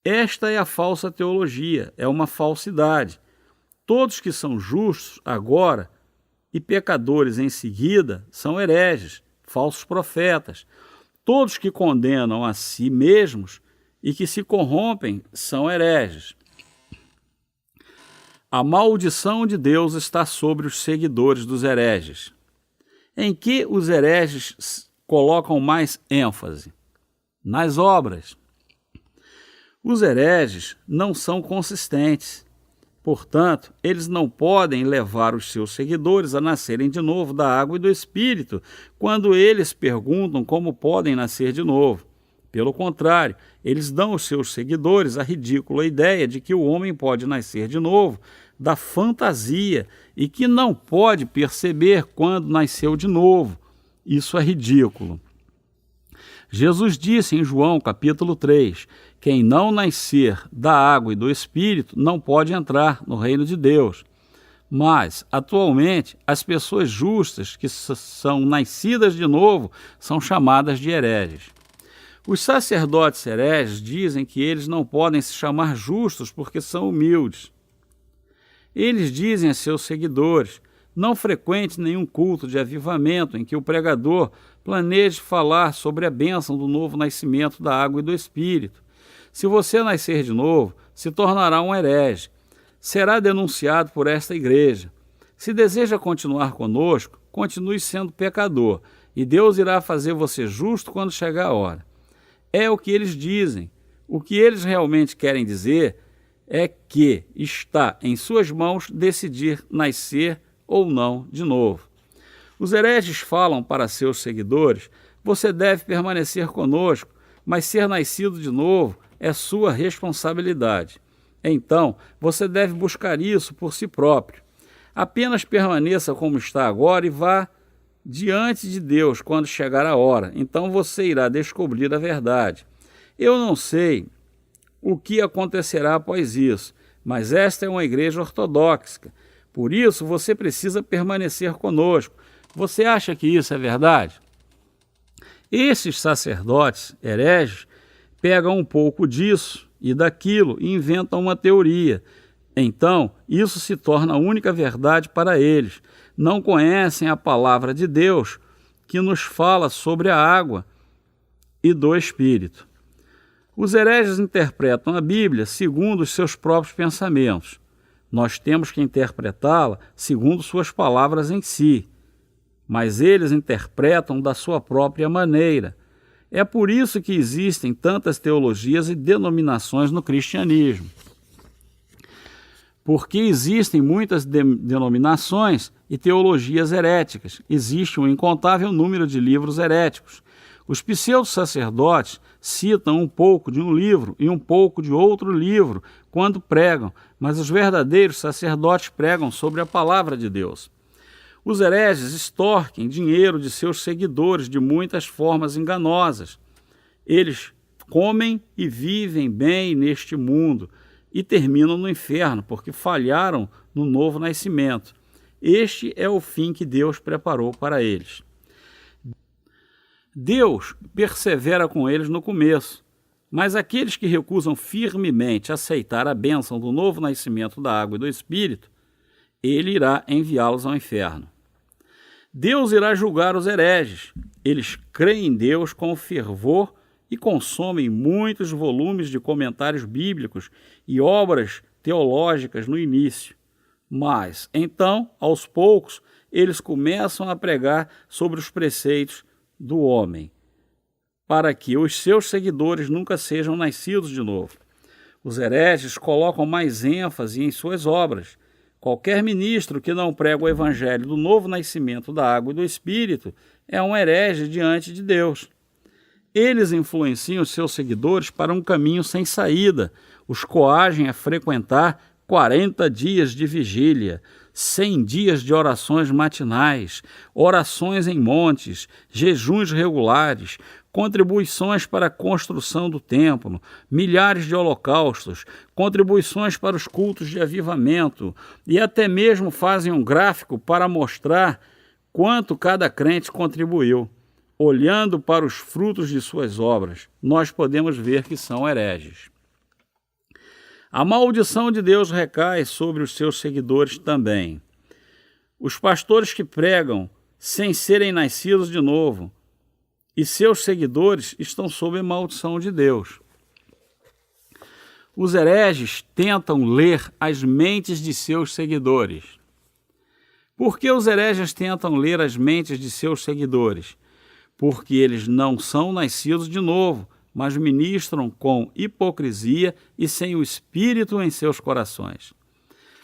Esta é a falsa teologia, é uma falsidade. Todos que são justos agora e pecadores em seguida são hereges, falsos profetas. Todos que condenam a si mesmos e que se corrompem são hereges. A maldição de Deus está sobre os seguidores dos hereges. Em que os hereges colocam mais ênfase? Nas obras. Os hereges não são consistentes. Portanto, eles não podem levar os seus seguidores a nascerem de novo da água e do Espírito, quando eles perguntam como podem nascer de novo. Pelo contrário, eles dão aos seus seguidores a ridícula ideia de que o homem pode nascer de novo da fantasia e que não pode perceber quando nasceu de novo. Isso é ridículo. Jesus disse em João capítulo 3, quem não nascer da água e do Espírito não pode entrar no reino de Deus. Mas, atualmente, as pessoas justas que são nascidas de novo são chamadas de hereges. Os sacerdotes hereges dizem que eles não podem se chamar justos porque são humildes. Eles dizem a seus seguidores: não frequente nenhum culto de avivamento em que o pregador planeje falar sobre a bênção do novo nascimento da água e do Espírito. Se você nascer de novo, se tornará um herege. Será denunciado por esta igreja. Se deseja continuar conosco, continue sendo pecador, e Deus irá fazer você justo quando chegar a hora. É o que eles dizem. O que eles realmente querem dizer é que está em suas mãos decidir nascer ou não de novo. Os hereges falam para seus seguidores: você deve permanecer conosco, mas ser nascido de novo é sua responsabilidade. Então, você deve buscar isso por si próprio. Apenas permaneça como está agora e vá diante de Deus quando chegar a hora. Então você irá descobrir a verdade. Eu não sei o que acontecerá após isso, mas esta é uma igreja ortodoxa. Por isso, você precisa permanecer conosco. Você acha que isso é verdade? Esses sacerdotes hereges pegam um pouco disso e daquilo e inventam uma teoria. Então, isso se torna a única verdade para eles. Não conhecem a palavra de Deus, que nos fala sobre a água e do Espírito. Os hereges interpretam a Bíblia segundo os seus próprios pensamentos. Nós temos que interpretá-la segundo suas palavras em si, mas eles interpretam da sua própria maneira. É por isso que existem tantas teologias e denominações no cristianismo. Porque existem muitas denominações e teologias heréticas. Existe um incontável número de livros heréticos. Os pseudo-sacerdotes citam um pouco de um livro e um pouco de outro livro quando pregam, mas os verdadeiros sacerdotes pregam sobre a palavra de Deus. Os hereges extorquem dinheiro de seus seguidores de muitas formas enganosas. Eles comem e vivem bem neste mundo e terminam no inferno, porque falharam no novo nascimento. Este é o fim que Deus preparou para eles. Deus persevera com eles no começo, mas aqueles que recusam firmemente aceitar a bênção do novo nascimento da água e do Espírito, ele irá enviá-los ao inferno. Deus irá julgar os hereges. Eles creem em Deus com fervor e consomem muitos volumes de comentários bíblicos e obras teológicas no início. Mas, então, aos poucos, eles começam a pregar sobre os preceitos do homem, para que os seus seguidores nunca sejam nascidos de novo. Os hereges colocam mais ênfase em suas obras. Qualquer ministro que não prega o evangelho do novo nascimento da água e do Espírito é um herege diante de Deus. Eles influenciam seus seguidores para um caminho sem saída, os coagem a frequentar 40 dias de vigília, 100 dias de orações matinais, orações em montes, jejuns regulares, contribuições para a construção do templo, milhares de holocaustos, contribuições para os cultos de avivamento e até mesmo fazem um gráfico para mostrar quanto cada crente contribuiu. Olhando para os frutos de suas obras, nós podemos ver que são hereges. A maldição de Deus recai sobre os seus seguidores também. Os pastores que pregam sem serem nascidos de novo e seus seguidores estão sob a maldição de Deus. Os hereges tentam ler as mentes de seus seguidores. Por que os hereges tentam ler as mentes de seus seguidores? Porque eles não são nascidos de novo, mas ministram com hipocrisia e sem o Espírito em seus corações.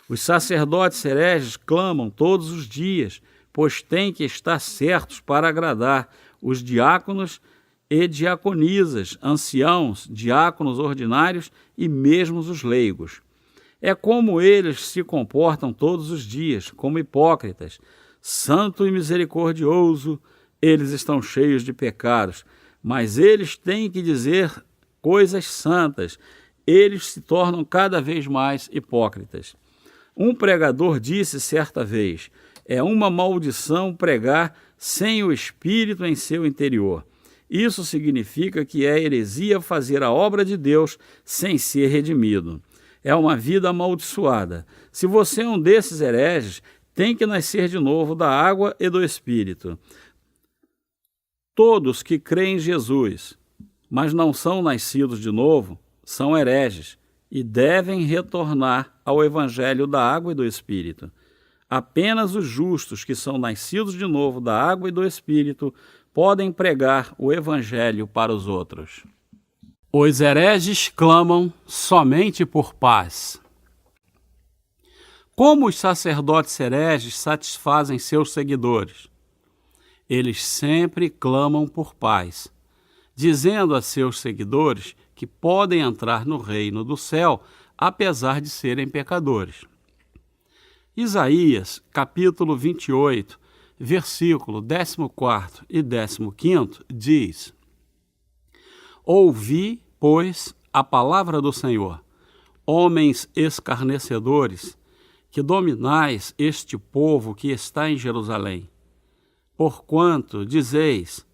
Os sacerdotes hereges clamam todos os dias, pois têm que estar certos para agradar os diáconos e diaconisas, anciãos, diáconos ordinários e mesmo os leigos. É como eles se comportam todos os dias, como hipócritas. Santo e misericordioso, eles estão cheios de pecados, mas eles têm que dizer coisas santas. Eles se tornam cada vez mais hipócritas. Um pregador disse certa vez: é uma maldição pregar sem o Espírito em seu interior. Isso significa que é heresia fazer a obra de Deus sem ser redimido. É uma vida amaldiçoada. Se você é um desses hereges, tem que nascer de novo da água e do Espírito. Todos que creem em Jesus, mas não são nascidos de novo, são hereges e devem retornar ao Evangelho da água e do Espírito. Apenas os justos que são nascidos de novo da água e do Espírito podem pregar o Evangelho para os outros. Os hereges clamam somente por paz. Como os sacerdotes hereges satisfazem seus seguidores? Eles sempre clamam por paz, dizendo a seus seguidores que podem entrar no reino do céu, apesar de serem pecadores. Isaías, capítulo 28, versículo 14 e 15, diz: Ouvi, pois, a palavra do Senhor, homens escarnecedores, que dominais este povo que está em Jerusalém. Porquanto dizeis: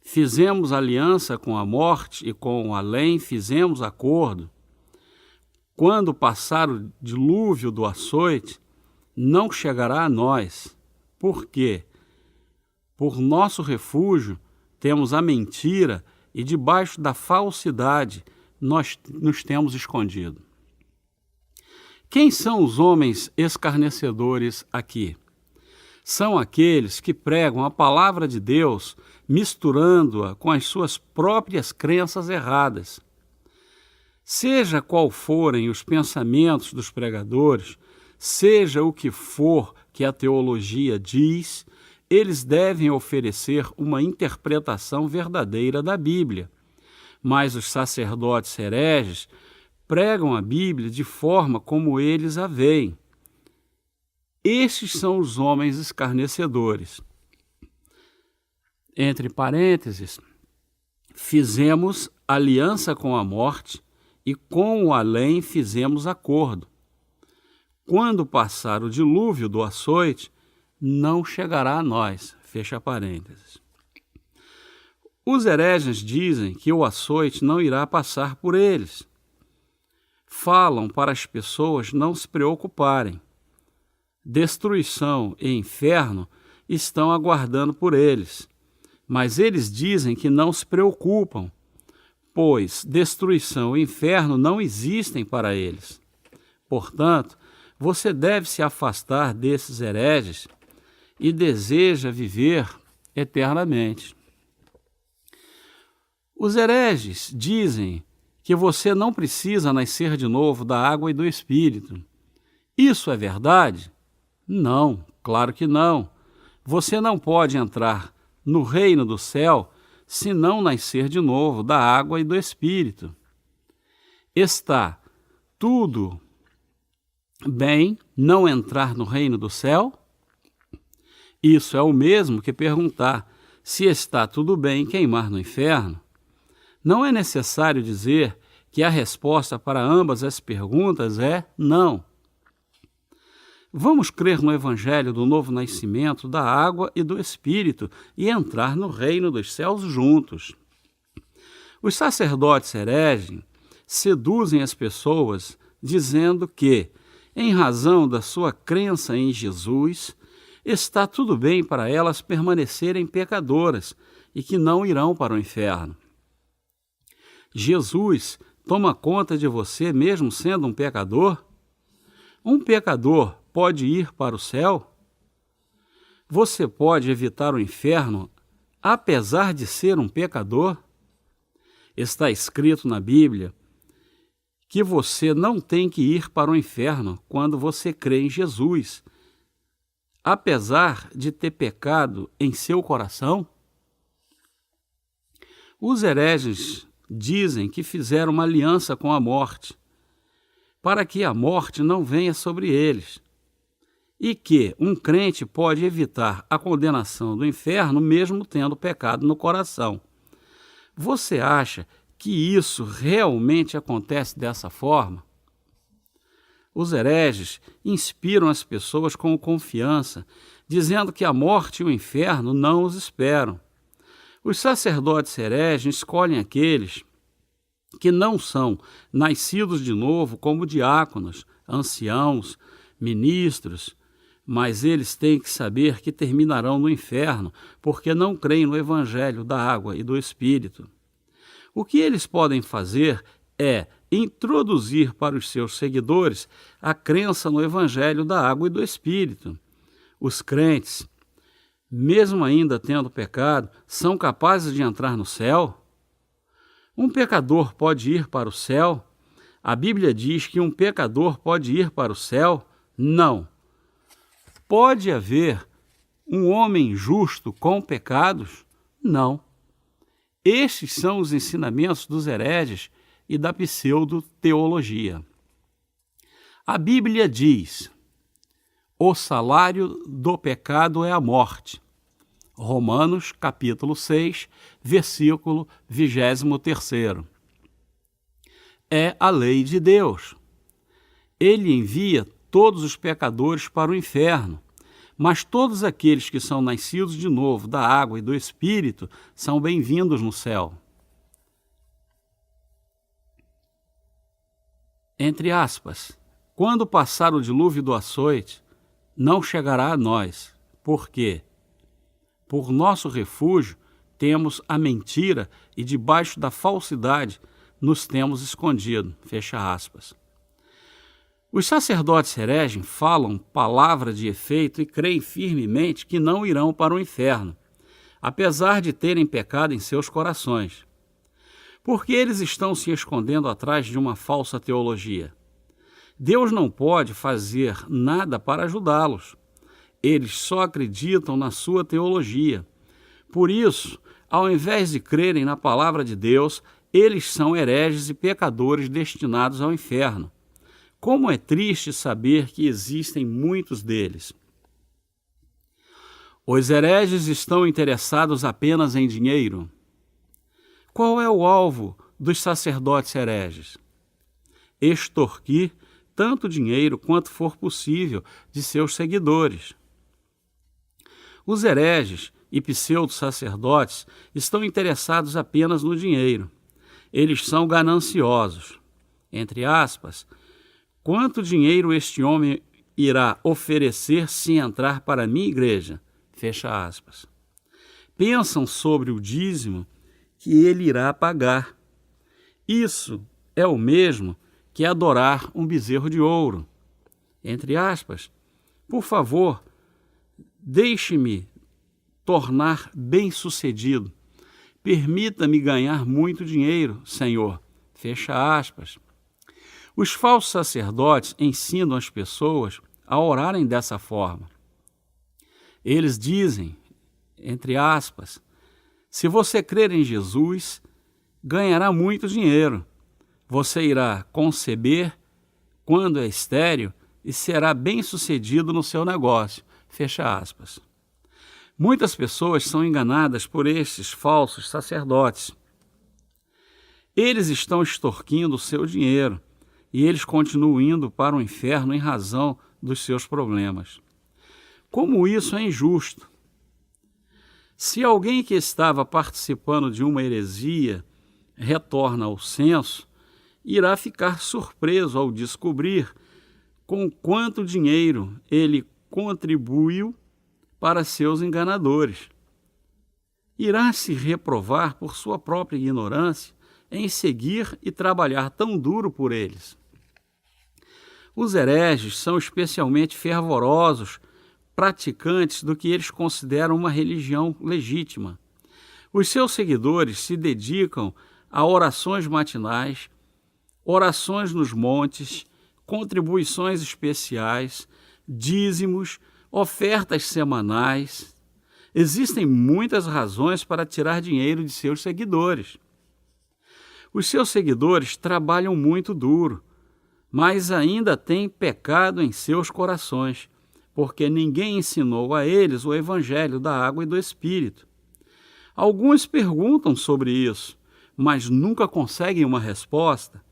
fizemos aliança com a morte e com o além fizemos acordo. Quando passar o dilúvio do açoite, não chegará a nós. Por quê? Por nosso refúgio temos a mentira e debaixo da falsidade nós nos temos escondido. Quem são os homens escarnecedores aqui? São aqueles que pregam a palavra de Deus misturando-a com as suas próprias crenças erradas. Seja qual forem os pensamentos dos pregadores, seja o que for que a teologia diz, eles devem oferecer uma interpretação verdadeira da Bíblia. Mas os sacerdotes hereges pregam a Bíblia de forma como eles a veem. Estes são os homens escarnecedores. Entre parênteses, fizemos aliança com a morte e com o além fizemos acordo. Quando passar o dilúvio do açoite, não chegará a nós. Fecha parênteses. Os hereges dizem que o açoite não irá passar por eles. Falam para as pessoas não se preocuparem. Destruição e inferno estão aguardando por eles, mas eles dizem que não se preocupam, pois destruição e inferno não existem para eles. Portanto, você deve se afastar desses hereges e deseja viver eternamente. Os hereges dizem que você não precisa nascer de novo da água e do Espírito. Isso é verdade? Não, claro que não. Você não pode entrar no reino do céu se não nascer de novo da água e do Espírito. Está tudo bem não entrar no reino do céu? Isso é o mesmo que perguntar se está tudo bem queimar no inferno. Não é necessário dizer que a resposta para ambas as perguntas é não. Vamos crer no Evangelho do novo nascimento, da água e do Espírito e entrar no reino dos céus juntos. Os sacerdotes hereges seduzem as pessoas dizendo que, em razão da sua crença em Jesus, está tudo bem para elas permanecerem pecadoras e que não irão para o inferno. Jesus toma conta de você mesmo sendo um pecador? Um pecador pode ir para o céu? Você pode evitar o inferno apesar de ser um pecador? Está escrito na Bíblia que você não tem que ir para o inferno quando você crê em Jesus, apesar de ter pecado em seu coração? Os hereges dizem que fizeram uma aliança com a morte, para que a morte não venha sobre eles, e que um crente pode evitar a condenação do inferno mesmo tendo pecado no coração. Você acha que isso realmente acontece dessa forma? Os hereges inspiram as pessoas com confiança, dizendo que a morte e o inferno não os esperam. Os sacerdotes hereges escolhem aqueles que não são nascidos de novo como diáconos, anciãos, ministros, mas eles têm que saber que terminarão no inferno, porque não creem no evangelho da água e do Espírito. O que eles podem fazer é introduzir para os seus seguidores a crença no evangelho da água e do Espírito. Os crentes, mesmo ainda tendo pecado, são capazes de entrar no céu? Um pecador pode ir para o céu? A Bíblia diz que um pecador pode ir para o céu? Não. Pode haver um homem justo com pecados? Não. Estes são os ensinamentos dos hereges e da pseudo-teologia. A Bíblia diz: o salário do pecado é a morte. Romanos, capítulo 6, versículo 23. É a lei de Deus. Ele envia todos os pecadores para o inferno, mas todos aqueles que são nascidos de novo da água e do Espírito são bem-vindos no céu. Entre aspas, quando passar o dilúvio do açoite, não chegará a nós. Por quê? Por nosso refúgio temos a mentira e debaixo da falsidade nos temos escondido. Fecha aspas. Os sacerdotes hereges falam palavra de efeito e creem firmemente que não irão para o inferno, apesar de terem pecado em seus corações. Porque eles estão se escondendo atrás de uma falsa teologia. Deus não pode fazer nada para ajudá-los. Eles só acreditam na sua teologia. Por isso, ao invés de crerem na palavra de Deus, eles são hereges e pecadores destinados ao inferno. Como é triste saber que existem muitos deles. Os hereges estão interessados apenas em dinheiro. Qual é o alvo dos sacerdotes hereges? Extorquir tanto dinheiro quanto for possível de seus seguidores. Os hereges e pseudo-sacerdotes estão interessados apenas no dinheiro. Eles são gananciosos. Entre aspas, quanto dinheiro este homem irá oferecer se entrar para a minha igreja? Fecha aspas. Pensam sobre o dízimo que ele irá pagar. Isso é o mesmo que adorar um bezerro de ouro. Entre aspas, por favor, deixe-me tornar bem-sucedido. Permita-me ganhar muito dinheiro, Senhor. Fecha aspas. Os falsos sacerdotes ensinam as pessoas a orarem dessa forma. Eles dizem, entre aspas, se você crer em Jesus, ganhará muito dinheiro. Você irá conceber quando é estéril e será bem-sucedido no seu negócio. Fecha aspas. Muitas pessoas são enganadas por estes falsos sacerdotes. Eles estão extorquindo o seu dinheiro e eles continuam indo para o inferno em razão dos seus problemas. Como isso é injusto? Se alguém que estava participando de uma heresia retorna ao senso, irá ficar surpreso ao descobrir com quanto dinheiro ele contribuiu para seus enganadores. Irá se reprovar por sua própria ignorância em seguir e trabalhar tão duro por eles. Os hereges são especialmente fervorosos praticantes do que eles consideram uma religião legítima. Os seus seguidores se dedicam a orações matinais, orações nos montes, contribuições especiais, dízimos, ofertas semanais. Existem muitas razões para tirar dinheiro de seus seguidores. Os seus seguidores trabalham muito duro, mas ainda têm pecado em seus corações, porque ninguém ensinou a eles o evangelho da água e do Espírito. Alguns perguntam sobre isso, mas nunca conseguem uma resposta.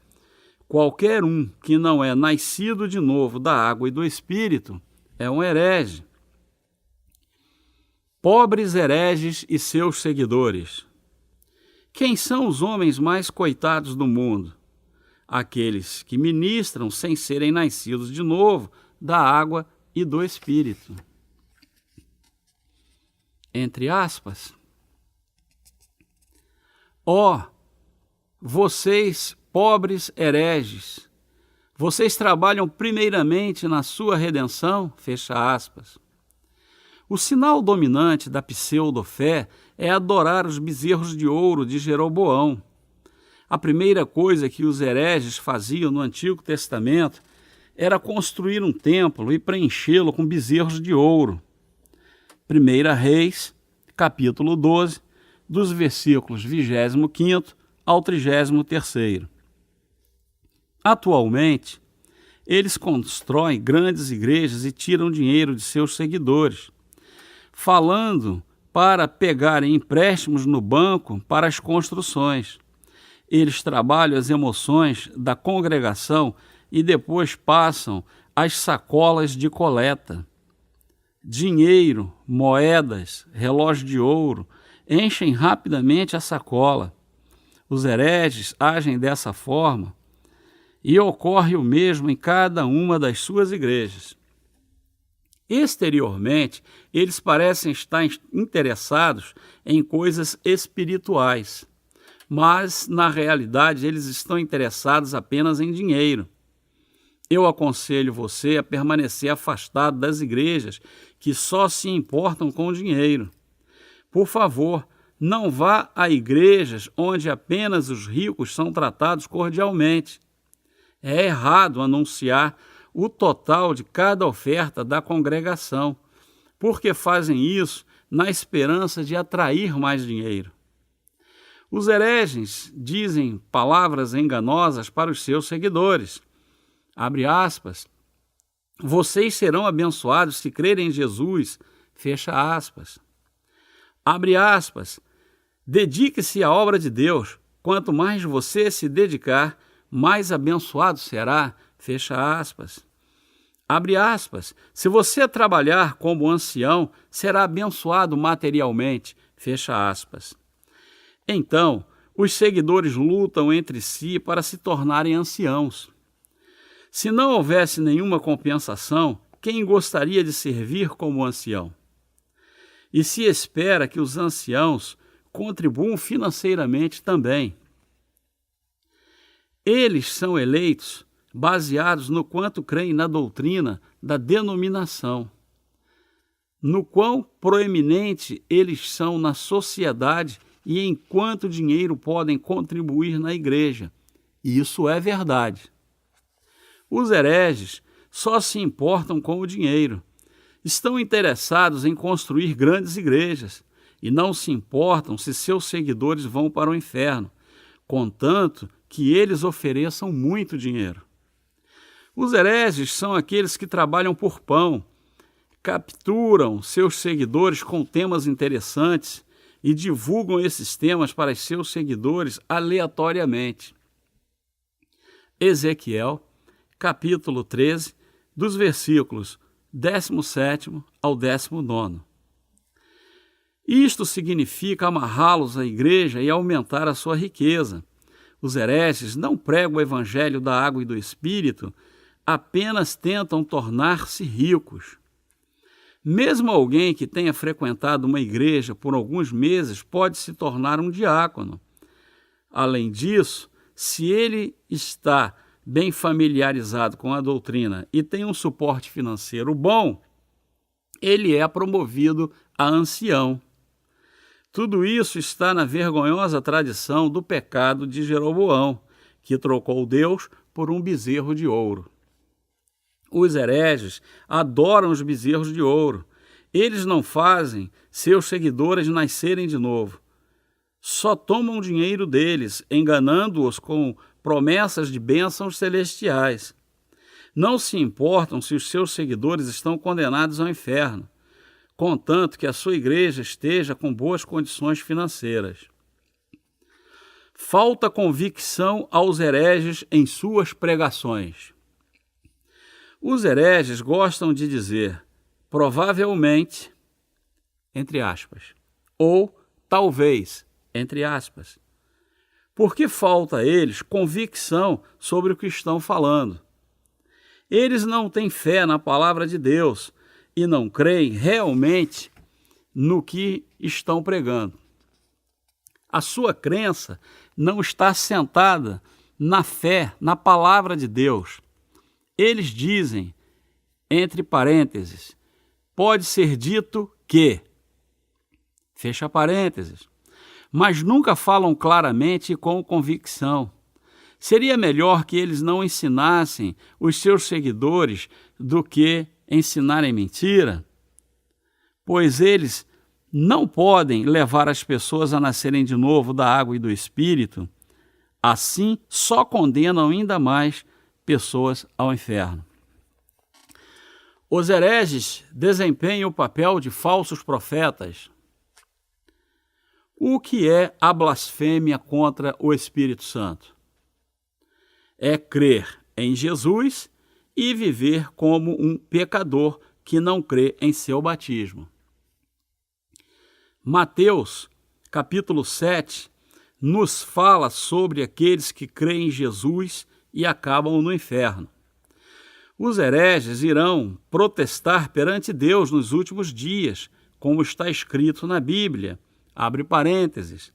Qualquer um que não é nascido de novo da água e do Espírito é um herege. Pobres hereges e seus seguidores. Quem são os homens mais coitados do mundo? Aqueles que ministram sem serem nascidos de novo da água e do Espírito. Entre aspas. Ó, vocês, pobres hereges, vocês trabalham primeiramente na sua redenção, fecha aspas. O sinal dominante da pseudo-fé é adorar os bezerros de ouro de Jeroboão. A primeira coisa que os hereges faziam no Antigo Testamento era construir um templo e preenchê-lo com bezerros de ouro. 1 Reis, capítulo 12, dos versículos 25º ao 33º. Atualmente, eles constroem grandes igrejas e tiram dinheiro de seus seguidores, falando para pegarem empréstimos no banco para as construções. Eles trabalham as emoções da congregação e depois passam as sacolas de coleta. Dinheiro, moedas, relógio de ouro enchem rapidamente a sacola. Os hereges agem dessa forma e ocorre o mesmo em cada uma das suas igrejas. Exteriormente, eles parecem estar interessados em coisas espirituais, mas, na realidade, eles estão interessados apenas em dinheiro. Eu aconselho você a permanecer afastado das igrejas que só se importam com dinheiro. Por favor, não vá a igrejas onde apenas os ricos são tratados cordialmente. É errado anunciar o total de cada oferta da congregação, porque fazem isso na esperança de atrair mais dinheiro. Os hereges dizem palavras enganosas para os seus seguidores. Abre aspas. Vocês serão abençoados se crerem em Jesus. Fecha aspas. Abre aspas. Dedique-se à obra de Deus. Quanto mais você se dedicar, mais abençoado será. Fecha aspas. Abre aspas. Se você trabalhar como ancião, será abençoado materialmente. Fecha aspas. Então, os seguidores lutam entre si para se tornarem anciãos. Se não houvesse nenhuma compensação, quem gostaria de servir como ancião? E se espera que os anciãos contribuam financeiramente também. Eles são eleitos baseados no quanto creem na doutrina da denominação, no quão proeminente eles são na sociedade e em quanto dinheiro podem contribuir na igreja. E isso é verdade. Os hereges só se importam com o dinheiro. Estão interessados em construir grandes igrejas e não se importam se seus seguidores vão para o inferno, contanto que eles ofereçam muito dinheiro. Os hereges são aqueles que trabalham por pão, capturam seus seguidores com temas interessantes e divulgam esses temas para seus seguidores aleatoriamente. Ezequiel, capítulo 13, dos versículos 17º ao 19º. Isto significa amarrá-los à igreja e aumentar a sua riqueza. Os hereges não pregam o evangelho da água e do Espírito, apenas tentam tornar-se ricos. Mesmo alguém que tenha frequentado uma igreja por alguns meses pode se tornar um diácono. Além disso, se ele está bem familiarizado com a doutrina e tem um suporte financeiro bom, ele é promovido a ancião. Tudo isso está na vergonhosa tradição do pecado de Jeroboão, que trocou Deus por um bezerro de ouro. Os hereges adoram os bezerros de ouro. Eles não fazem seus seguidores nascerem de novo. Só tomam dinheiro deles, enganando-os com promessas de bênçãos celestiais. Não se importam se os seus seguidores estão condenados ao inferno, contanto que a sua igreja esteja com boas condições financeiras. Falta convicção aos hereges em suas pregações. Os hereges gostam de dizer, provavelmente, entre aspas, ou talvez, entre aspas, porque falta a eles convicção sobre o que estão falando. Eles não têm fé na palavra de Deus e não creem realmente no que estão pregando. A sua crença não está assentada na fé, na palavra de Deus. Eles dizem, entre parênteses, pode ser dito que, fecha parênteses, mas nunca falam claramente e com convicção. Seria melhor que eles não ensinassem os seus seguidores do que ensinarem mentira? Pois eles não podem levar as pessoas a nascerem de novo da água e do Espírito, assim só condenam ainda mais pessoas ao inferno. Os hereges desempenham o papel de falsos profetas. O que é a blasfêmia contra o Espírito Santo? É crer em Jesus e viver como um pecador que não crê em seu batismo. Mateus, capítulo 7, nos fala sobre aqueles que creem em Jesus e acabam no inferno. Os hereges irão protestar perante Deus nos últimos dias, como está escrito na Bíblia. Abre parênteses.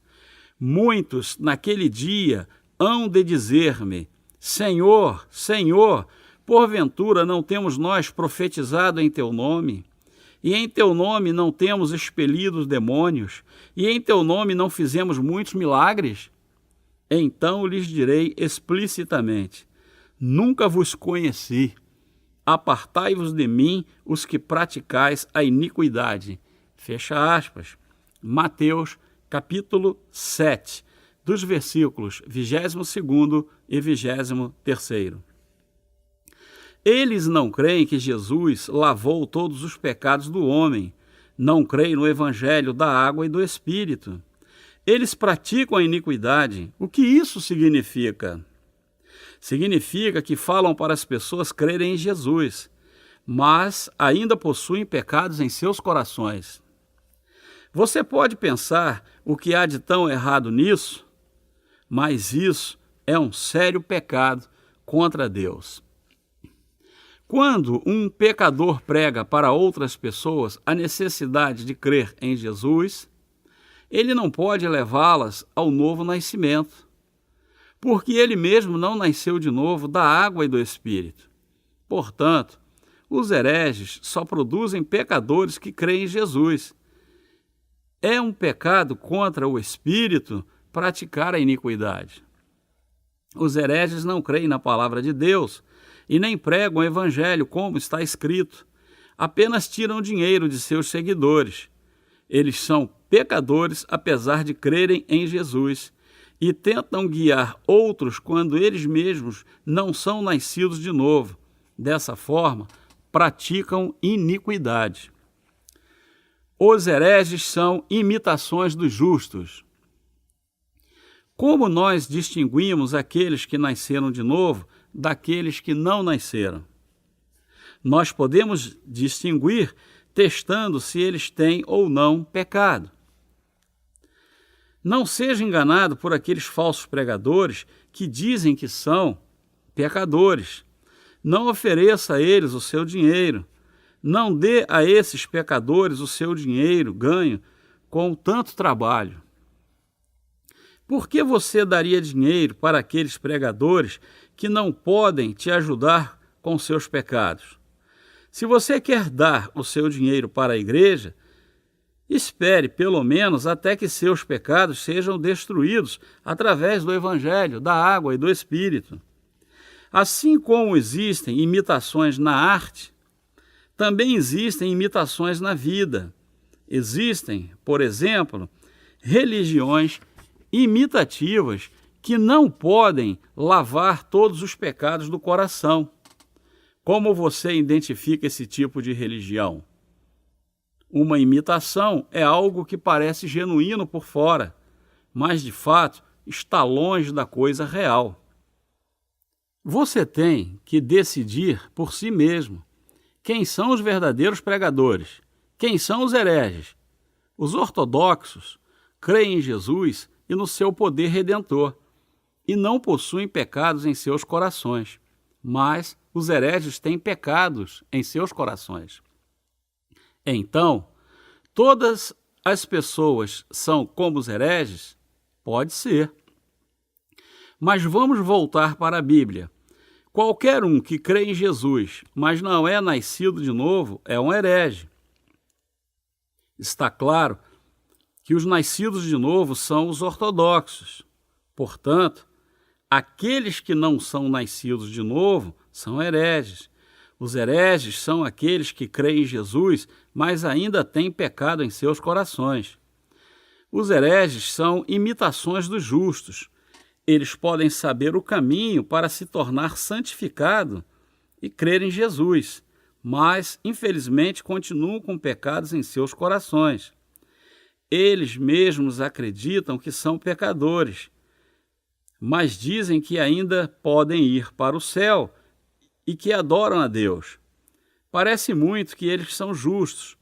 Muitos naquele dia hão de dizer-me: Senhor, Senhor, porventura não temos nós profetizado em teu nome? E em teu nome não temos expelido os demônios? E em teu nome não fizemos muitos milagres? Então lhes direi explicitamente: nunca vos conheci. Apartai-vos de mim, os que praticais a iniquidade. Fecha aspas. Mateus, capítulo 7, dos versículos 22º e 23º. Eles não creem que Jesus lavou todos os pecados do homem, não creem no evangelho da água e do Espírito. Eles praticam a iniquidade. O que isso significa? Significa que falam para as pessoas crerem em Jesus, mas ainda possuem pecados em seus corações. Você pode pensar o que há de tão errado nisso, mas isso é um sério pecado contra Deus. Quando um pecador prega para outras pessoas a necessidade de crer em Jesus, ele não pode levá-las ao novo nascimento, porque ele mesmo não nasceu de novo da água e do Espírito. Portanto, os hereges só produzem pecadores que creem em Jesus. É um pecado contra o Espírito praticar a iniquidade. Os hereges não creem na palavra de Deus e nem pregam o evangelho como está escrito. Apenas tiram dinheiro de seus seguidores. Eles são pecadores apesar de crerem em Jesus e tentam guiar outros quando eles mesmos não são nascidos de novo. Dessa forma, praticam iniquidade. Os hereges são imitações dos justos. Como nós distinguimos aqueles que nasceram de novo daqueles que não nasceram? Nós podemos distinguir testando se eles têm ou não pecado. Não seja enganado por aqueles falsos pregadores que dizem que são pecadores. Não ofereça a eles o seu dinheiro. Não dê a esses pecadores o seu dinheiro ganho com tanto trabalho. Por que você daria dinheiro para aqueles pregadores que não podem te ajudar com seus pecados? Se você quer dar o seu dinheiro para a igreja, espere pelo menos até que seus pecados sejam destruídos através do evangelho, da água e do Espírito. Assim como existem imitações na arte, também existem imitações na vida. Existem, por exemplo, religiões imitativas que não podem lavar todos os pecados do coração. Como você identifica esse tipo de religião? Uma imitação é algo que parece genuíno por fora, mas de fato está longe da coisa real. Você tem que decidir por si mesmo quem são os verdadeiros pregadores, quem são os hereges. Os ortodoxos creem em Jesus e no seu poder redentor, e não possuem pecados em seus corações, mas os hereges têm pecados em seus corações. Então, todas as pessoas são como os hereges? Pode ser. Mas vamos voltar para a Bíblia. Qualquer um que crê em Jesus, mas não é nascido de novo, é um herege. Está claro que os nascidos de novo são os ortodoxos. Portanto, aqueles que não são nascidos de novo são hereges. Os hereges são aqueles que creem em Jesus, mas ainda têm pecado em seus corações. Os hereges são imitações dos justos. Eles podem saber o caminho para se tornar santificado e crer em Jesus, mas, infelizmente, continuam com pecados em seus corações. Eles mesmos acreditam que são pecadores, mas dizem que ainda podem ir para o céu e que adoram a Deus. Parece muito que eles são justos,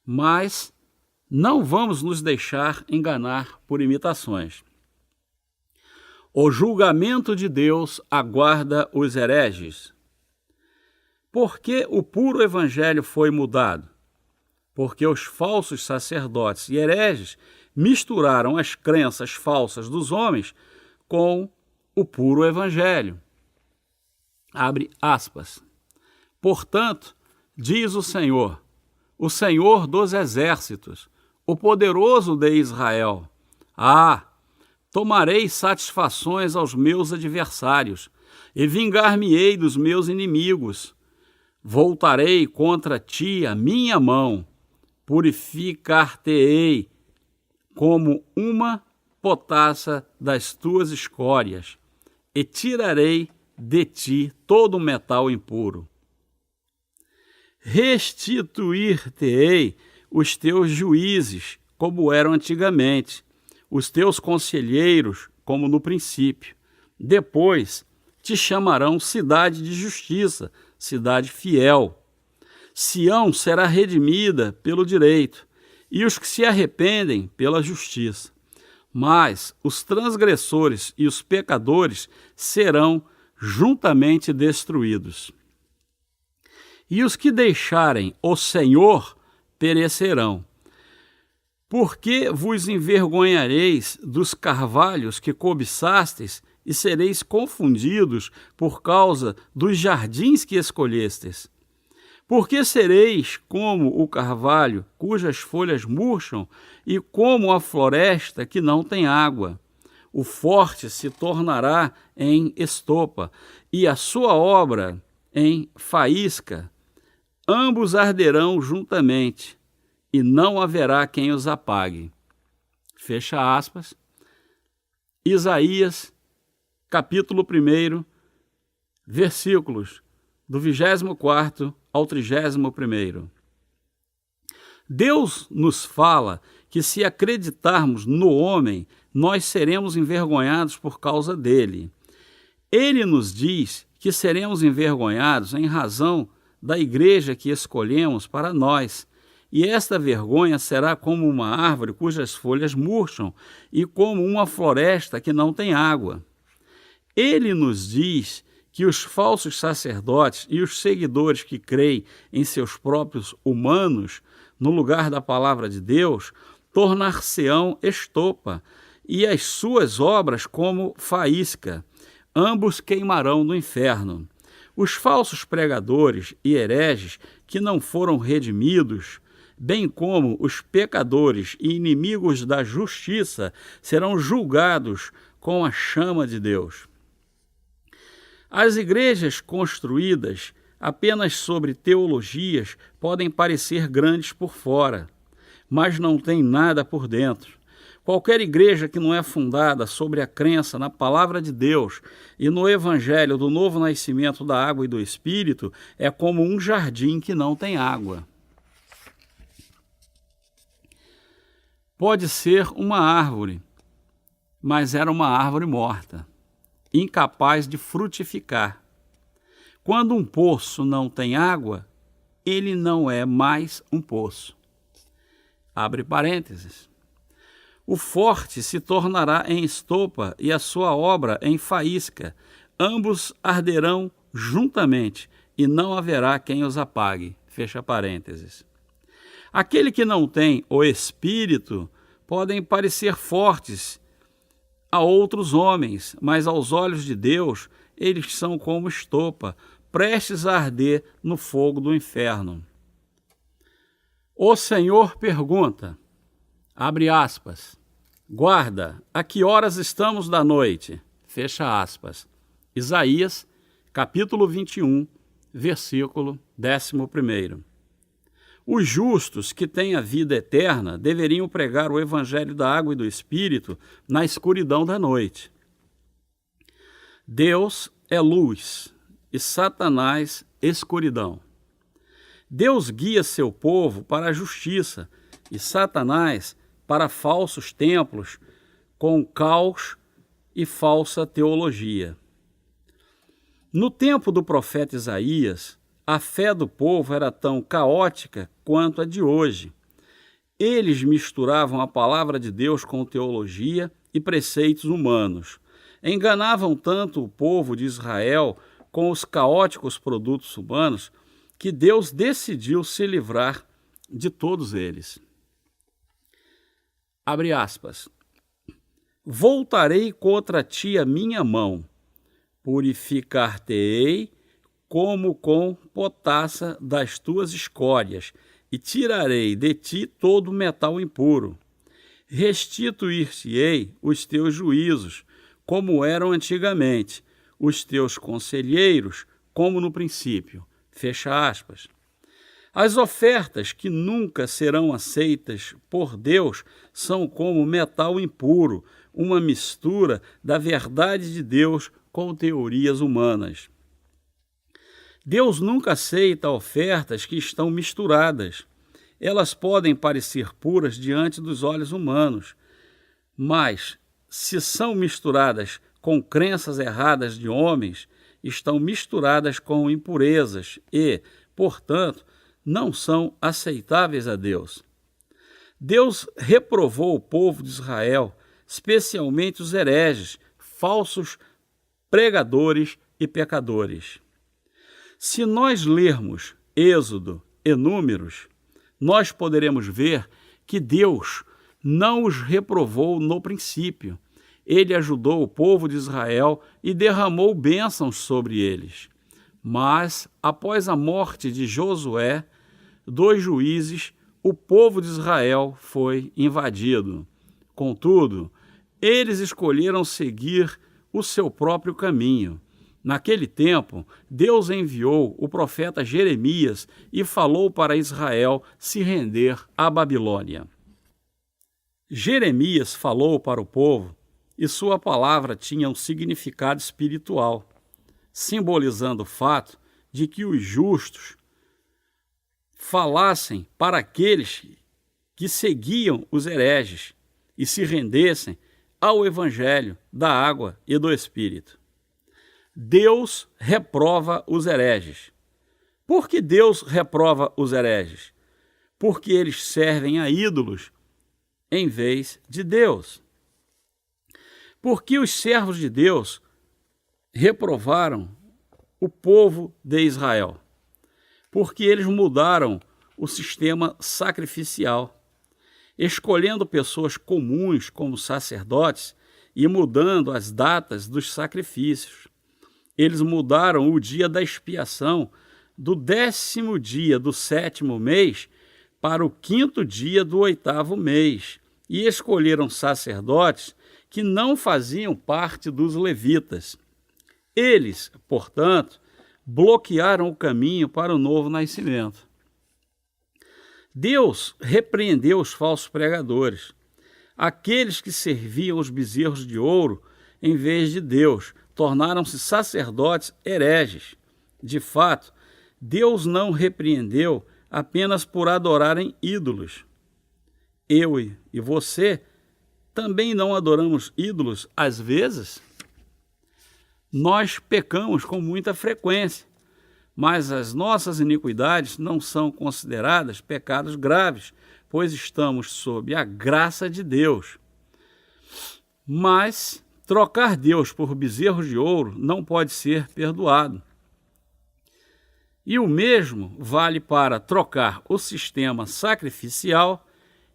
mas não vamos nos deixar enganar por imitações. O julgamento de Deus aguarda os hereges. Por que o puro evangelho foi mudado? Porque os falsos sacerdotes e hereges misturaram as crenças falsas dos homens com o puro evangelho. Abre aspas. Portanto, diz o Senhor dos exércitos, o poderoso de Israel: tomarei satisfações aos meus adversários e vingar-me-ei dos meus inimigos. Voltarei contra ti a minha mão, purificar-te-ei como uma potassa das tuas escórias, e tirarei de ti todo o metal impuro. Restituir-te-ei os teus juízes, como eram antigamente, os teus conselheiros, como no princípio. Depois te chamarão cidade de justiça, cidade fiel. Sião será redimida pelo direito, e os que se arrependem pela justiça. Mas os transgressores e os pecadores serão juntamente destruídos. E os que deixarem o Senhor perecerão. Porque vos envergonhareis dos carvalhos que cobiçastes e sereis confundidos por causa dos jardins que escolhestes? Porque sereis como o carvalho, cujas folhas murcham, e como a floresta que não tem água. O forte se tornará em estopa, e a sua obra em faísca. Ambos arderão juntamente, e não haverá quem os apague. Fecha aspas. Isaías, capítulo 1, versículos do 24º ao 31º. Deus nos fala que se acreditarmos no homem, nós seremos envergonhados por causa dele. Ele nos diz que seremos envergonhados em razão da igreja que escolhemos para nós, e esta vergonha será como uma árvore cujas folhas murcham e como uma floresta que não tem água. Ele nos diz que os falsos sacerdotes e os seguidores que creem em seus próprios humanos, no lugar da palavra de Deus, tornar-se-ão estopa, e as suas obras como faísca. Ambos queimarão no inferno. Os falsos pregadores e hereges que não foram redimidos, bem como os pecadores e inimigos da justiça, serão julgados com a chama de Deus. As igrejas construídas apenas sobre teologias podem parecer grandes por fora, mas não têm nada por dentro. Qualquer igreja que não é fundada sobre a crença na palavra de Deus e no evangelho do novo nascimento da água e do Espírito é como um jardim que não tem água. Pode ser uma árvore, mas era uma árvore morta, incapaz de frutificar. Quando um poço não tem água, ele não é mais um poço. abre parênteses. O forte se tornará em estopa e a sua obra em faísca. Ambos arderão juntamente, e não haverá quem os apague. Fecha parênteses. Aquele que não tem o Espírito podem parecer fortes a outros homens, mas aos olhos de Deus eles são como estopa, prestes a arder no fogo do inferno. O Senhor pergunta, abre aspas, guarda, a que horas estamos da noite? Fecha aspas. Isaías, capítulo 21, versículo 11. Os justos que têm a vida eterna deveriam pregar o evangelho da água e do Espírito na escuridão da noite. Deus é luz e Satanás escuridão. Deus guia seu povo para a justiça e Satanás para falsos templos com caos e falsa teologia. No tempo do profeta Isaías, a fé do povo era tão caótica quanto a de hoje. Eles misturavam a palavra de Deus com teologia e preceitos humanos. Enganavam tanto o povo de Israel com os caóticos produtos humanos que Deus decidiu se livrar de todos eles. Abre aspas. Voltarei contra ti a minha mão, purificar-te-ei como com potassa das tuas escórias, e tirarei de ti todo metal impuro. Restituir-te-ei os teus juízos, como eram antigamente, os teus conselheiros, como no princípio. Fecha aspas. As ofertas que nunca serão aceitas por Deus são como metal impuro, uma mistura da verdade de Deus com teorias humanas. Deus nunca aceita ofertas que estão misturadas. Elas podem parecer puras diante dos olhos humanos, mas, se são misturadas com crenças erradas de homens, estão misturadas com impurezas e, portanto, não são aceitáveis a Deus. Deus reprovou o povo de Israel, especialmente os hereges, falsos pregadores e pecadores. Se nós lermos Êxodo e Números, nós poderemos ver que Deus não os reprovou no princípio. Ele ajudou o povo de Israel e derramou bênçãos sobre eles. Mas, após a morte de Josué, dos juízes, o povo de Israel foi invadido. Contudo, eles escolheram seguir o seu próprio caminho. Naquele tempo, Deus enviou o profeta Jeremias e falou para Israel se render à Babilônia. Jeremias falou para o povo e sua palavra tinha um significado espiritual, simbolizando o fato de que os justos falassem para aqueles que seguiam os hereges e se rendessem ao evangelho da água e do Espírito. Deus reprova os hereges. Por que Deus reprova os hereges? Porque eles servem a ídolos em vez de Deus. Porque os servos de Deus reprovaram o povo de Israel. Porque eles mudaram o sistema sacrificial, escolhendo pessoas comuns como sacerdotes e mudando as datas dos sacrifícios. Eles mudaram o dia da expiação do 10º dia do 7º mês para o 5º dia do 8º mês e escolheram sacerdotes que não faziam parte dos levitas. Eles, portanto, bloquearam o caminho para o novo nascimento. Deus repreendeu os falsos pregadores, aqueles que serviam os bezerros de ouro em vez de Deus, tornaram-se sacerdotes hereges. De fato, Deus não repreendeu apenas por adorarem ídolos. Eu e você também não adoramos ídolos às vezes? Nós pecamos com muita frequência, mas as nossas iniquidades não são consideradas pecados graves, pois estamos sob a graça de Deus. Mas trocar Deus por bezerros de ouro não pode ser perdoado. E o mesmo vale para trocar o sistema sacrificial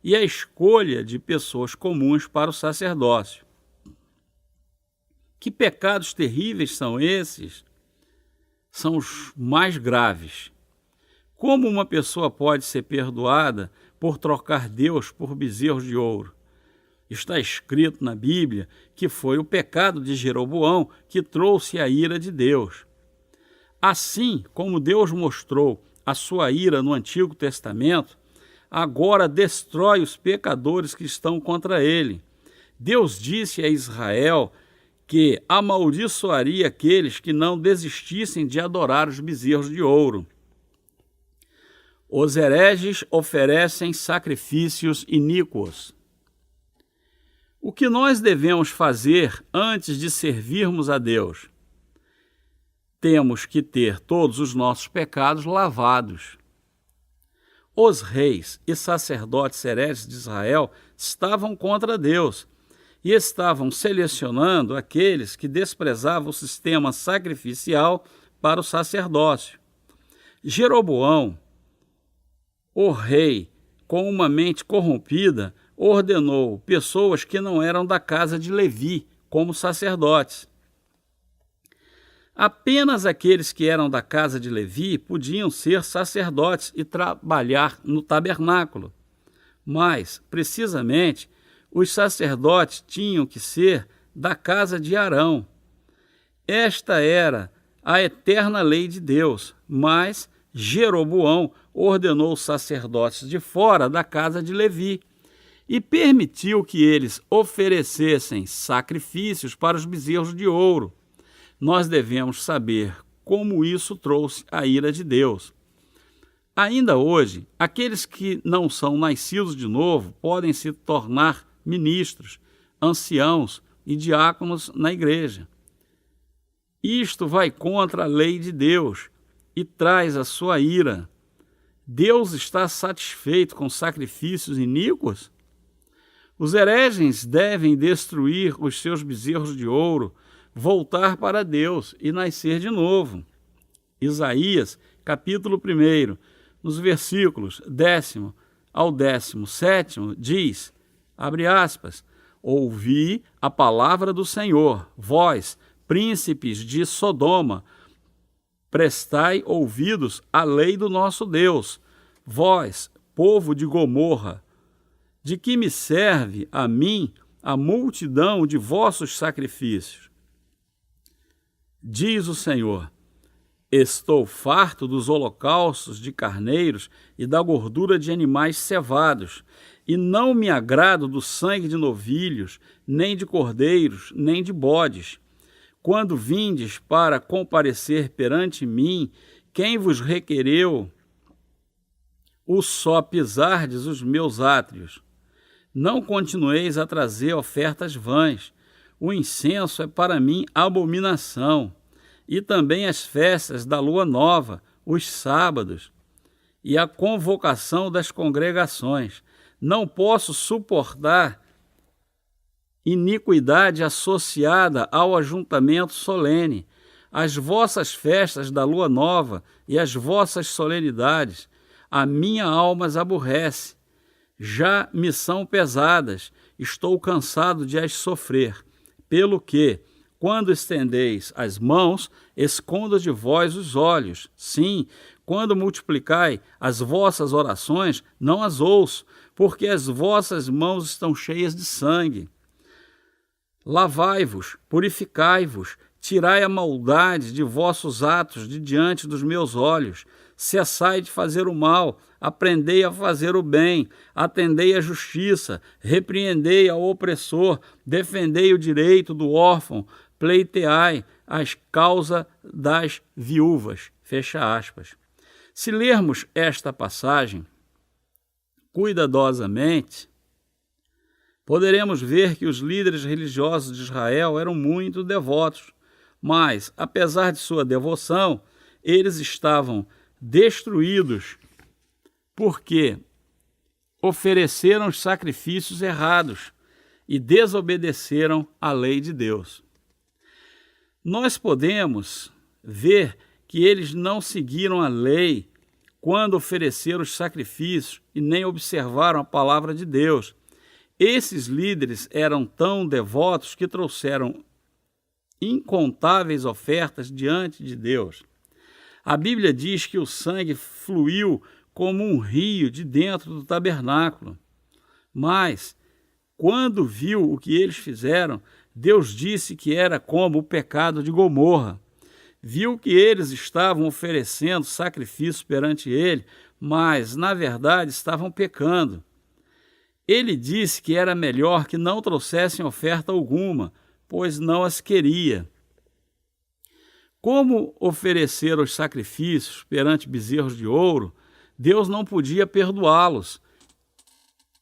e a escolha de pessoas comuns para o sacerdócio. Que pecados terríveis são esses? São os mais graves. Como uma pessoa pode ser perdoada por trocar Deus por bezerros de ouro? Está escrito na Bíblia que foi o pecado de Jeroboão que trouxe a ira de Deus. Assim como Deus mostrou a sua ira no Antigo Testamento, agora destrói os pecadores que estão contra ele. Deus disse a Israel que amaldiçoaria aqueles que não desistissem de adorar os bezerros de ouro. Os hereges oferecem sacrifícios iníquos. O que nós devemos fazer antes de servirmos a Deus? Temos que ter todos os nossos pecados lavados. Os reis e sacerdotes hereges de Israel estavam contra Deus e estavam selecionando aqueles que desprezavam o sistema sacrificial para o sacerdócio. Jeroboão, o rei, com uma mente corrompida, ordenou pessoas que não eram da casa de Levi como sacerdotes. Apenas aqueles que eram da casa de Levi podiam ser sacerdotes e trabalhar no tabernáculo. Mas, precisamente, os sacerdotes tinham que ser da casa de Arão. Esta era a eterna lei de Deus, mas Jeroboão ordenou os sacerdotes de fora da casa de Levi e permitiu que eles oferecessem sacrifícios para os bezerros de ouro. Nós devemos saber como isso trouxe a ira de Deus. Ainda hoje, aqueles que não são nascidos de novo podem se tornar ministros, anciãos e diáconos na igreja. Isto vai contra a lei de Deus e traz a sua ira. Deus está satisfeito com sacrifícios iníquos? Os hereges devem destruir os seus bezerros de ouro, voltar para Deus e nascer de novo. Isaías, capítulo 1, nos versículos 10º ao 17º, diz, abre aspas, ouvi a palavra do Senhor, vós, príncipes de Sodoma, prestai ouvidos à lei do nosso Deus, vós, povo de Gomorra, de que me serve a mim a multidão de vossos sacrifícios? Diz o Senhor, estou farto dos holocaustos de carneiros e da gordura de animais cevados, e não me agrado do sangue de novilhos, nem de cordeiros, nem de bodes. Quando vindes para comparecer perante mim, quem vos requereu o só pisardes os meus átrios? Não continueis a trazer ofertas vãs. O incenso é para mim abominação, e também as festas da lua nova, os sábados, e a convocação das congregações. Não posso suportar iniquidade associada ao ajuntamento solene, as vossas festas da lua nova e as vossas solenidades. A minha alma as aborrece. Já me são pesadas, estou cansado de as sofrer. Pelo que, quando estendeis as mãos, esconda de vós os olhos. Sim, quando multiplicai as vossas orações, não as ouço, porque as vossas mãos estão cheias de sangue. Lavai-vos, purificai-vos, tirai a maldade de vossos atos de diante dos meus olhos. Cessai de fazer o mal, aprendei a fazer o bem, atendei à justiça, repreendei ao opressor, defendei o direito do órfão, pleiteai a causa das viúvas. Fecha aspas. Se lermos esta passagem cuidadosamente, poderemos ver que os líderes religiosos de Israel eram muito devotos, mas, apesar de sua devoção, eles estavam destruídos porque ofereceram os sacrifícios errados e desobedeceram à lei de Deus. Nós podemos ver que eles não seguiram a lei quando ofereceram os sacrifícios e nem observaram a palavra de Deus. Esses líderes eram tão devotos que trouxeram incontáveis ofertas diante de Deus. A Bíblia diz que o sangue fluiu como um rio de dentro do tabernáculo. Mas, quando viu o que eles fizeram, Deus disse que era como o pecado de Gomorra. Viu que eles estavam oferecendo sacrifício perante ele, mas, na verdade, estavam pecando. Ele disse que era melhor que não trouxessem oferta alguma, pois não as queria. Como ofereceram os sacrifícios perante bezerros de ouro, Deus não podia perdoá-los.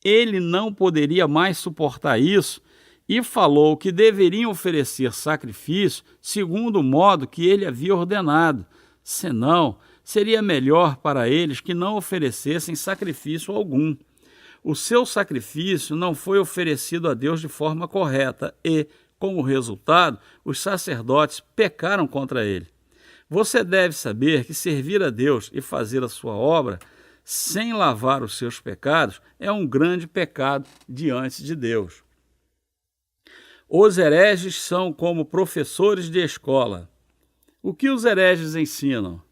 Ele não poderia mais suportar isso e falou que deveriam oferecer sacrifício segundo o modo que ele havia ordenado. Senão, seria melhor para eles que não oferecessem sacrifício algum. O seu sacrifício não foi oferecido a Deus de forma correta e, como resultado, os sacerdotes pecaram contra ele. Você deve saber que servir a Deus e fazer a sua obra sem lavar os seus pecados é um grande pecado diante de Deus. Os hereges são como professores de escola. O que os hereges ensinam?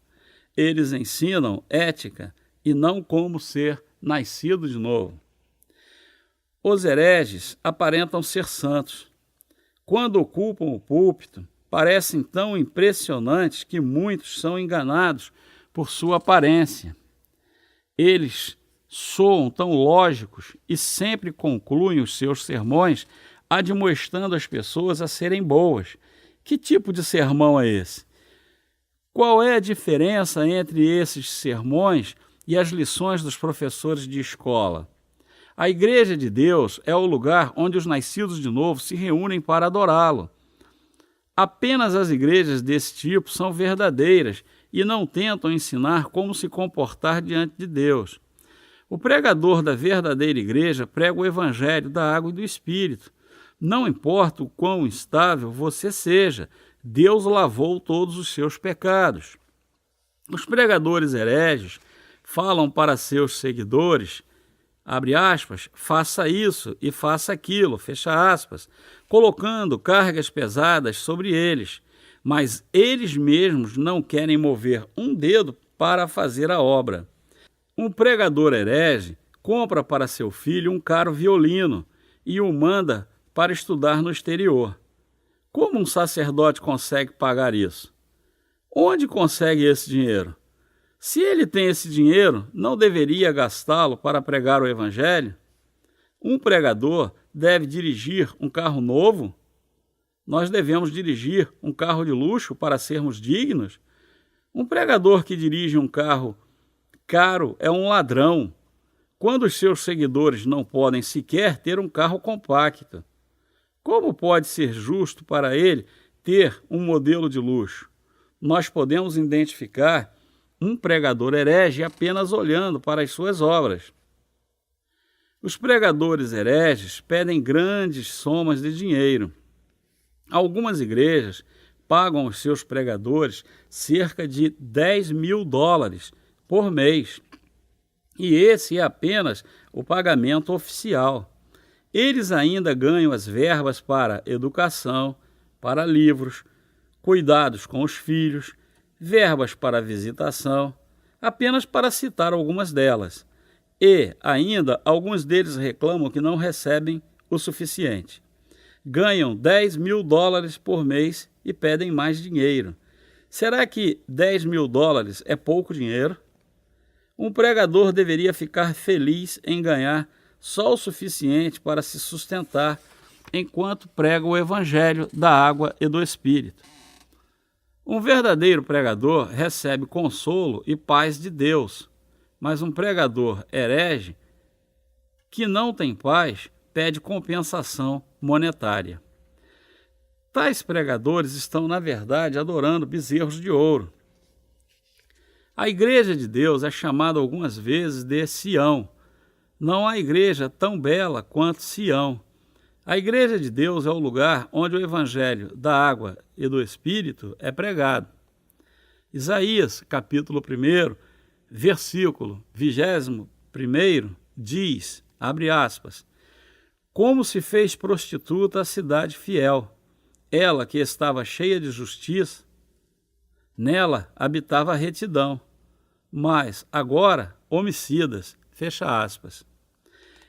Eles ensinam ética e não como ser nascido de novo. Os hereges aparentam ser santos. Quando ocupam o púlpito, parecem tão impressionantes que muitos são enganados por sua aparência. Eles soam tão lógicos e sempre concluem os seus sermões admoestando as pessoas a serem boas. Que tipo de sermão é esse? Qual é a diferença entre esses sermões e as lições dos professores de escola? A Igreja de Deus é o lugar onde os nascidos de novo se reúnem para adorá-lo. Apenas as igrejas desse tipo são verdadeiras e não tentam ensinar como se comportar diante de Deus. O pregador da verdadeira igreja prega o evangelho da água e do Espírito. Não importa o quão instável você seja, Deus lavou todos os seus pecados. Os pregadores hereges falam para seus seguidores, abre aspas, faça isso e faça aquilo, fecha aspas, colocando cargas pesadas sobre eles, mas eles mesmos não querem mover um dedo para fazer a obra. Um pregador herege compra para seu filho um caro violino e o manda para estudar no exterior. Como um sacerdote consegue pagar isso? Onde consegue esse dinheiro? Se ele tem esse dinheiro, não deveria gastá-lo para pregar o evangelho? Um pregador deve dirigir um carro novo? Nós devemos dirigir um carro de luxo para sermos dignos? Um pregador que dirige um carro caro é um ladrão, quando os seus seguidores não podem sequer ter um carro compacto. Como pode ser justo para ele ter um modelo de luxo? Nós podemos identificar um pregador herege apenas olhando para as suas obras. Os pregadores hereges pedem grandes somas de dinheiro. Algumas igrejas pagam aos seus pregadores cerca de $10.000 por mês. E esse é apenas o pagamento oficial. Eles ainda ganham as verbas para educação, para livros, cuidados com os filhos, verbas para visitação, apenas para citar algumas delas. E, ainda, alguns deles reclamam que não recebem o suficiente. Ganham $10.000 por mês e pedem mais dinheiro. Será que $10.000 é pouco dinheiro? Um pregador deveria ficar feliz em ganhar só o suficiente para se sustentar enquanto prega o evangelho da água e do Espírito. Um verdadeiro pregador recebe consolo e paz de Deus, mas um pregador herege que não tem paz pede compensação monetária. Tais pregadores estão, na verdade, adorando bezerros de ouro. A Igreja de Deus é chamada algumas vezes de Sião, Não há igreja tão bela quanto Sião. A igreja de Deus é o lugar onde o evangelho da água e do Espírito é pregado. Isaías, capítulo 1, versículo 21, diz, abre aspas, como se fez prostituta a cidade fiel, ela que estava cheia de justiça, nela habitava a retidão, mas agora homicidas, fecha aspas.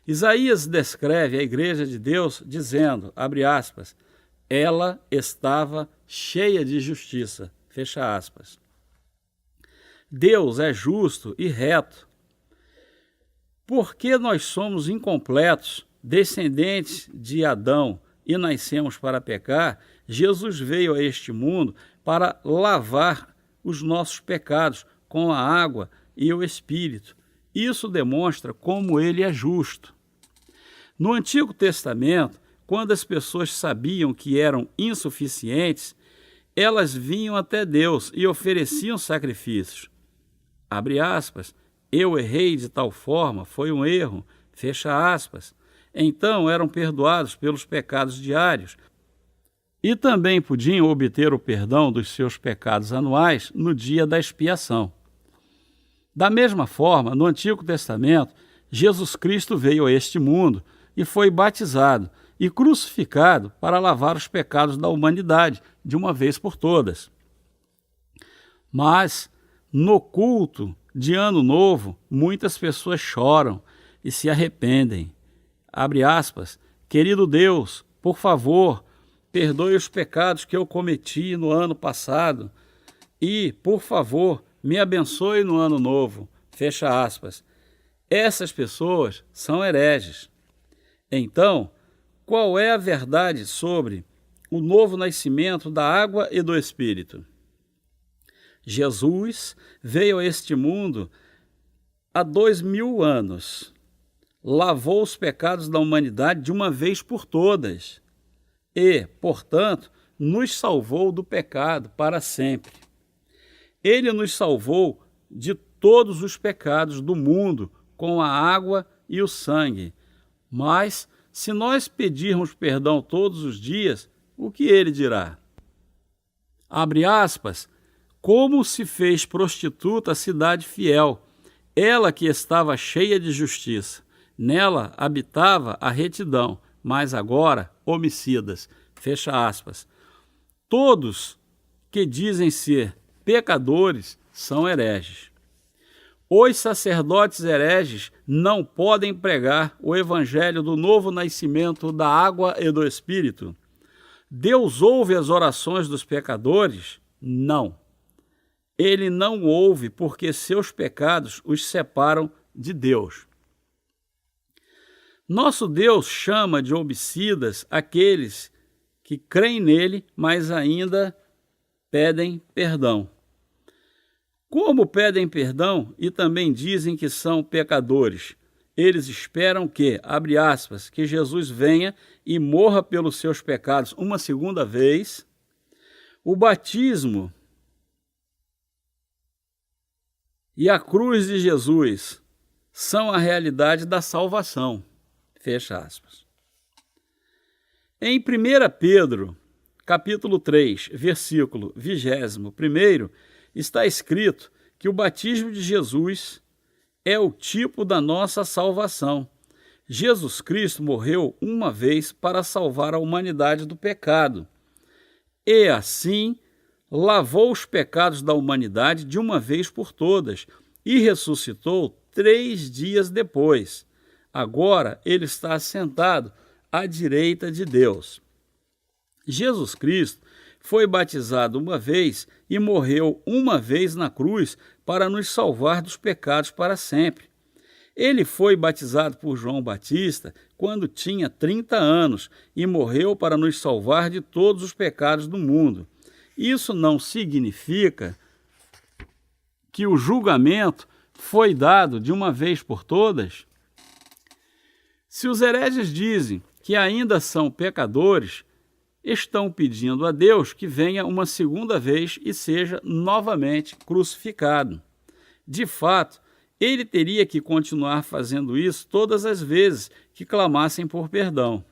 Isaías descreve a igreja de Deus dizendo, abre aspas, ela estava cheia de justiça, fecha aspas. Deus é justo e reto. Porque nós somos incompletos, descendentes de Adão e nascemos para pecar, Jesus veio a este mundo para lavar os nossos pecados com a água e o Espírito. Isso demonstra como ele é justo. No Antigo Testamento, quando as pessoas sabiam que eram insuficientes, elas vinham até Deus e ofereciam sacrifícios. Abre aspas, eu errei de tal forma, foi um erro, fecha aspas. Então eram perdoados pelos pecados diários e também podiam obter o perdão dos seus pecados anuais no dia da expiação. Da mesma forma, no Antigo Testamento, Jesus Cristo veio a este mundo e foi batizado e crucificado para lavar os pecados da humanidade de uma vez por todas. Mas, no culto de Ano Novo, muitas pessoas choram e se arrependem. Abre aspas, querido Deus, por favor, perdoe os pecados que eu cometi no ano passado e, por favor, me abençoe no ano novo, fecha aspas. Essas pessoas são hereges. Então, qual é a verdade sobre o novo nascimento da água e do Espírito? Jesus veio a este mundo há 2000 anos, lavou os pecados da humanidade de uma vez por todas e, portanto, nos salvou do pecado para sempre. Ele nos salvou de todos os pecados do mundo com a água e o sangue. Mas, se nós pedirmos perdão todos os dias, o que ele dirá? Abre aspas, como se fez prostituta a cidade fiel, ela que estava cheia de justiça. Nela habitava a retidão, mas agora homicidas. Fecha aspas. Todos que dizem ser pecadores são hereges. Os sacerdotes hereges não podem pregar o evangelho do novo nascimento da água e do Espírito. Deus ouve as orações dos pecadores? Não. Ele não ouve porque seus pecados os separam de Deus. Nosso Deus chama de homicidas aqueles que creem nele, mas ainda pedem perdão. Como pedem perdão e também dizem que são pecadores, eles esperam que, abre aspas, que Jesus venha e morra pelos seus pecados uma segunda vez. O batismo e a cruz de Jesus são a realidade da salvação. Fecha aspas. Em 1 Pedro, capítulo 3, versículo 21, está escrito que o batismo de Jesus é o tipo da nossa salvação. Jesus Cristo morreu uma vez para salvar a humanidade do pecado. E assim lavou os pecados da humanidade de uma vez por todas e ressuscitou 3 dias depois. Agora ele está assentado à direita de Deus. Jesus Cristo foi batizado uma vez e morreu uma vez na cruz para nos salvar dos pecados para sempre. Ele foi batizado por João Batista quando tinha 30 anos e morreu para nos salvar de todos os pecados do mundo. Isso não significa que o julgamento foi dado de uma vez por todas? Se os hereges dizem que ainda são pecadores, estão pedindo a Deus que venha uma segunda vez e seja novamente crucificado. De fato, ele teria que continuar fazendo isso todas as vezes que clamassem por perdão.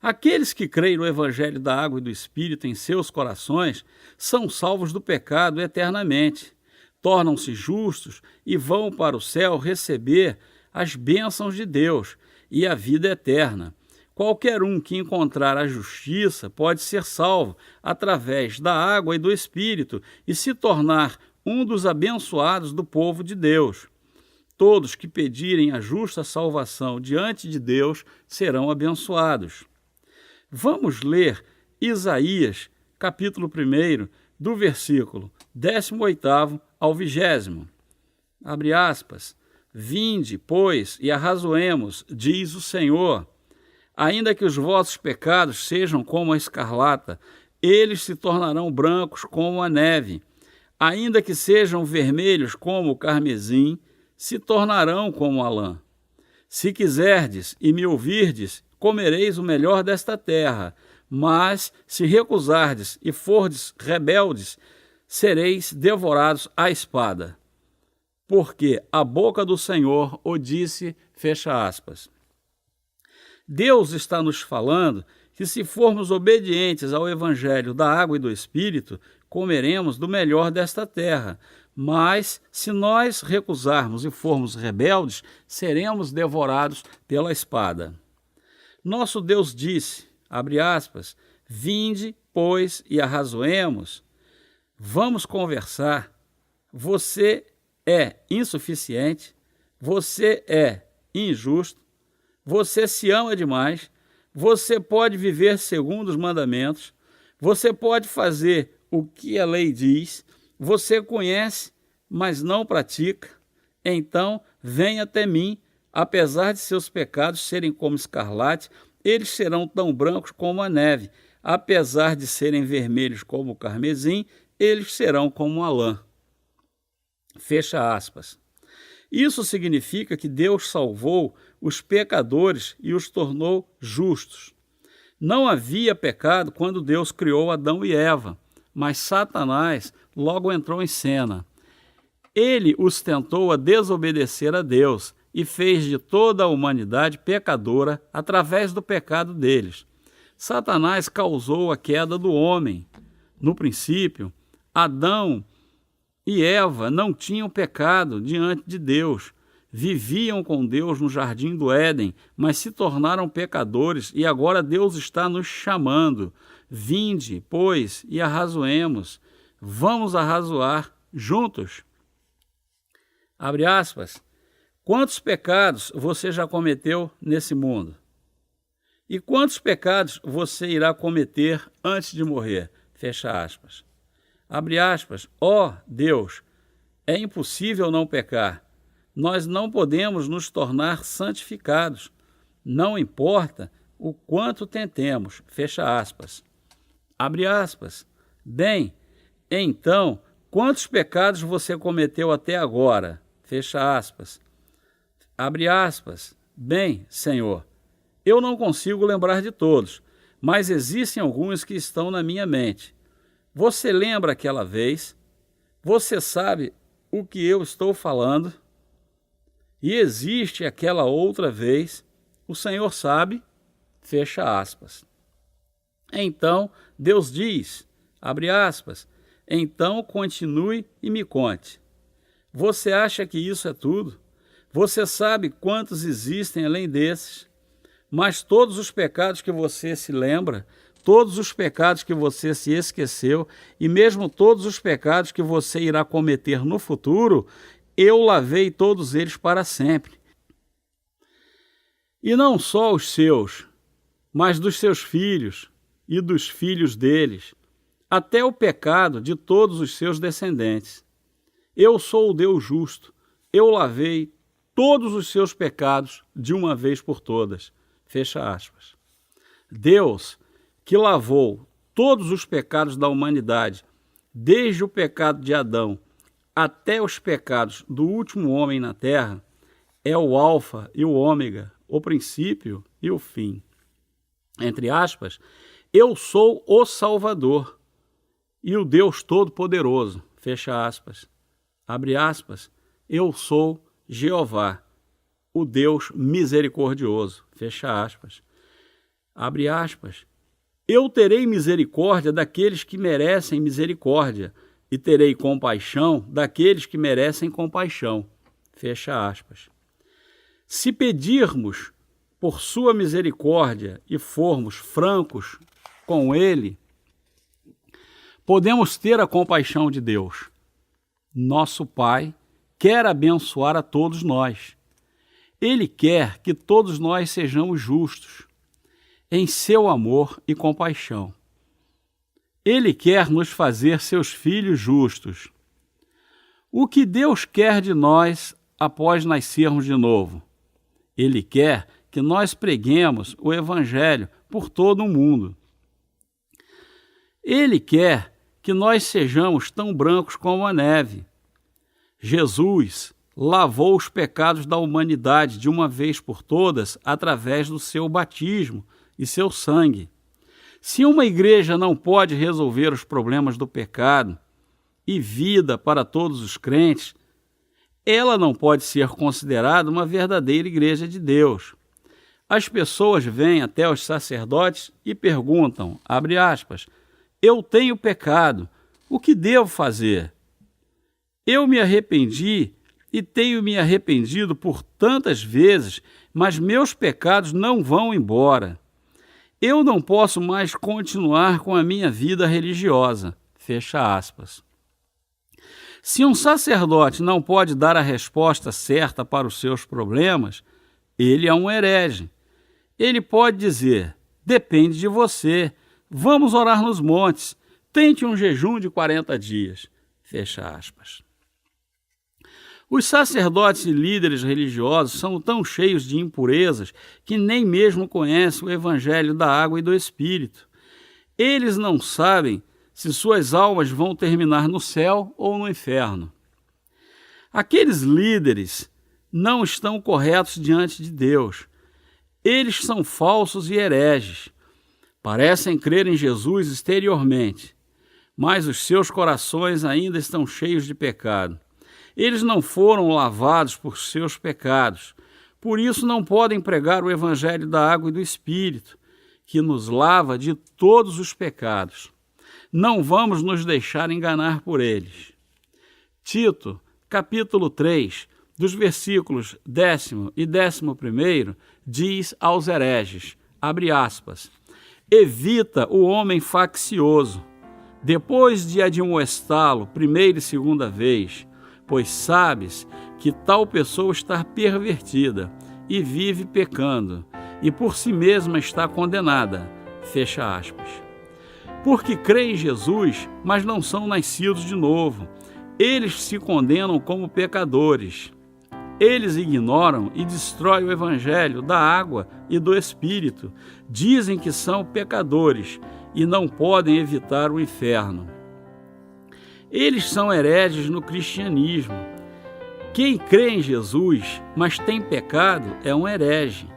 Aqueles que creem no Evangelho da Água e do Espírito em seus corações são salvos do pecado eternamente, tornam-se justos e vão para o céu receber as bênçãos de Deus e a vida eterna. Qualquer um que encontrar a justiça pode ser salvo através da água e do Espírito e se tornar um dos abençoados do povo de Deus. Todos que pedirem a justa salvação diante de Deus serão abençoados. Vamos ler Isaías, capítulo 1, do versículo 18º ao 20º. Abre aspas. Vinde, pois, e arrazoemos, diz o Senhor. Ainda que os vossos pecados sejam como a escarlata, eles se tornarão brancos como a neve. Ainda que sejam vermelhos como o carmesim, se tornarão como a lã. Se quiserdes e me ouvirdes, comereis o melhor desta terra, mas se recusardes e fordes rebeldes, sereis devorados à espada. Porque a boca do Senhor o disse, fecha aspas. Deus está nos falando que se formos obedientes ao Evangelho da Água e do Espírito, comeremos do melhor desta terra, mas se nós recusarmos e formos rebeldes, seremos devorados pela espada. Nosso Deus disse, abre aspas, vinde, pois, e arrazoemos. Vamos conversar. Você é insuficiente, você é injusto, você se ama demais, você pode viver segundo os mandamentos, você pode fazer o que a lei diz, você conhece, mas não pratica. Então, venha até mim. Apesar de seus pecados serem como escarlate, eles serão tão brancos como a neve. Apesar de serem vermelhos como o carmesim, eles serão como a lã. Fecha aspas. Isso significa que Deus salvou os pecadores e os tornou justos. Não havia pecado quando Deus criou Adão e Eva, mas Satanás logo entrou em cena. Ele os tentou a desobedecer a Deus e fez de toda a humanidade pecadora através do pecado deles. Satanás causou a queda do homem. No princípio, Adão e Eva não tinham pecado diante de Deus. Viviam com Deus no jardim do Éden, mas se tornaram pecadores e agora Deus está nos chamando. Vinde, pois, e arrazoemos. Vamos arrazoar juntos. Abre aspas. Quantos pecados você já cometeu nesse mundo? E quantos pecados você irá cometer antes de morrer? Fecha aspas. Abre aspas. Ó Deus, é impossível não pecar. Nós não podemos nos tornar santificados. Não importa o quanto tentemos. Fecha aspas. Abre aspas. Bem, então, quantos pecados você cometeu até agora? Fecha aspas. Abre aspas. Bem, Senhor, eu não consigo lembrar de todos, mas existem alguns que estão na minha mente. Você lembra aquela vez? Você sabe o que eu estou falando? E existe aquela outra vez? O Senhor sabe? Fecha aspas. Então, Deus diz, abre aspas, então continue e me conte. Você acha que isso é tudo? Você sabe quantos existem além desses? Mas todos os pecados que você se lembra, todos os pecados que você se esqueceu e mesmo todos os pecados que você irá cometer no futuro, eu lavei todos eles para sempre. E não só os seus, mas dos seus filhos e dos filhos deles, até o pecado de todos os seus descendentes. Eu sou o Deus justo, eu lavei todos os seus pecados de uma vez por todas. Fecha aspas. Deus, que lavou todos os pecados da humanidade, desde o pecado de Adão até os pecados do último homem na terra, é o alfa e o ômega, o princípio e o fim. Entre aspas, eu sou o Salvador e o Deus Todo-Poderoso. Fecha aspas. Abre aspas. Eu sou Jeová, o Deus misericordioso. Fecha aspas. Abre aspas. Eu terei misericórdia daqueles que merecem misericórdia e terei compaixão daqueles que merecem compaixão. Fecha aspas. Se pedirmos por sua misericórdia e formos francos com ele, podemos ter a compaixão de Deus. Nosso Pai quer abençoar a todos nós. Ele quer que todos nós sejamos justos em seu amor e compaixão. Ele quer nos fazer seus filhos justos. O que Deus quer de nós após nascermos de novo? Ele quer que nós preguemos o Evangelho por todo o mundo. Ele quer que nós sejamos tão brancos como a neve. Jesus lavou os pecados da humanidade de uma vez por todas através do seu batismo e seu sangue. Se uma igreja não pode resolver os problemas do pecado e vida para todos os crentes, ela não pode ser considerada uma verdadeira igreja de Deus. As pessoas vêm até os sacerdotes e perguntam, abre aspas, eu tenho pecado, o que devo fazer? Eu me arrependi e tenho me arrependido por tantas vezes, mas meus pecados não vão embora. Eu não posso mais continuar com a minha vida religiosa. Fecha aspas. Se um sacerdote não pode dar a resposta certa para os seus problemas, ele é um herege. Ele pode dizer, depende de você, vamos orar nos montes, tente um jejum de 40 dias. Fecha aspas. Os sacerdotes e líderes religiosos são tão cheios de impurezas que nem mesmo conhecem o evangelho da água e do Espírito. Eles não sabem se suas almas vão terminar no céu ou no inferno. Aqueles líderes não estão corretos diante de Deus. Eles são falsos e hereges. Parecem crer em Jesus exteriormente, mas os seus corações ainda estão cheios de pecado. Eles não foram lavados por seus pecados, por isso não podem pregar o evangelho da água e do Espírito, que nos lava de todos os pecados. Não vamos nos deixar enganar por eles. Tito, capítulo 3, dos versículos 10º e 11º, diz aos hereges, abre aspas, evita o homem faccioso, depois de admoestá-lo primeira e segunda vez, pois sabes que tal pessoa está pervertida e vive pecando, e por si mesma está condenada. Fecha aspas. Porque creem em Jesus, mas não são nascidos de novo. Eles se condenam como pecadores. Eles ignoram e destroem o evangelho da água e do Espírito. Dizem que são pecadores e não podem evitar o inferno. Eles são hereges no cristianismo. Quem crê em Jesus, mas tem pecado, é um herege.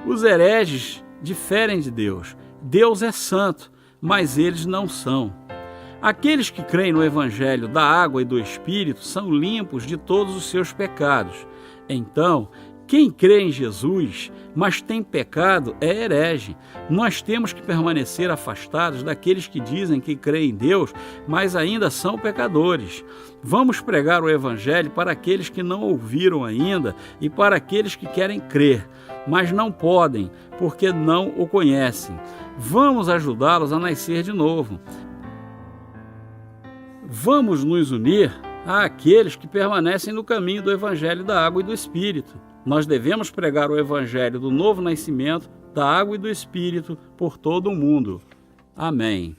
Os hereges diferem de Deus. Deus é santo, mas eles não são. Aqueles que creem no evangelho da água e do Espírito são limpos de todos os seus pecados. Então, quem crê em Jesus, mas tem pecado, é herege. Nós temos que permanecer afastados daqueles que dizem que creem em Deus, mas ainda são pecadores. Vamos pregar o Evangelho para aqueles que não ouviram ainda e para aqueles que querem crer, mas não podem, porque não o conhecem. Vamos ajudá-los a nascer de novo. Vamos nos unir àqueles que permanecem no caminho do Evangelho da água e do Espírito. Nós devemos pregar o evangelho do novo nascimento, da água e do Espírito por todo o mundo. Amém.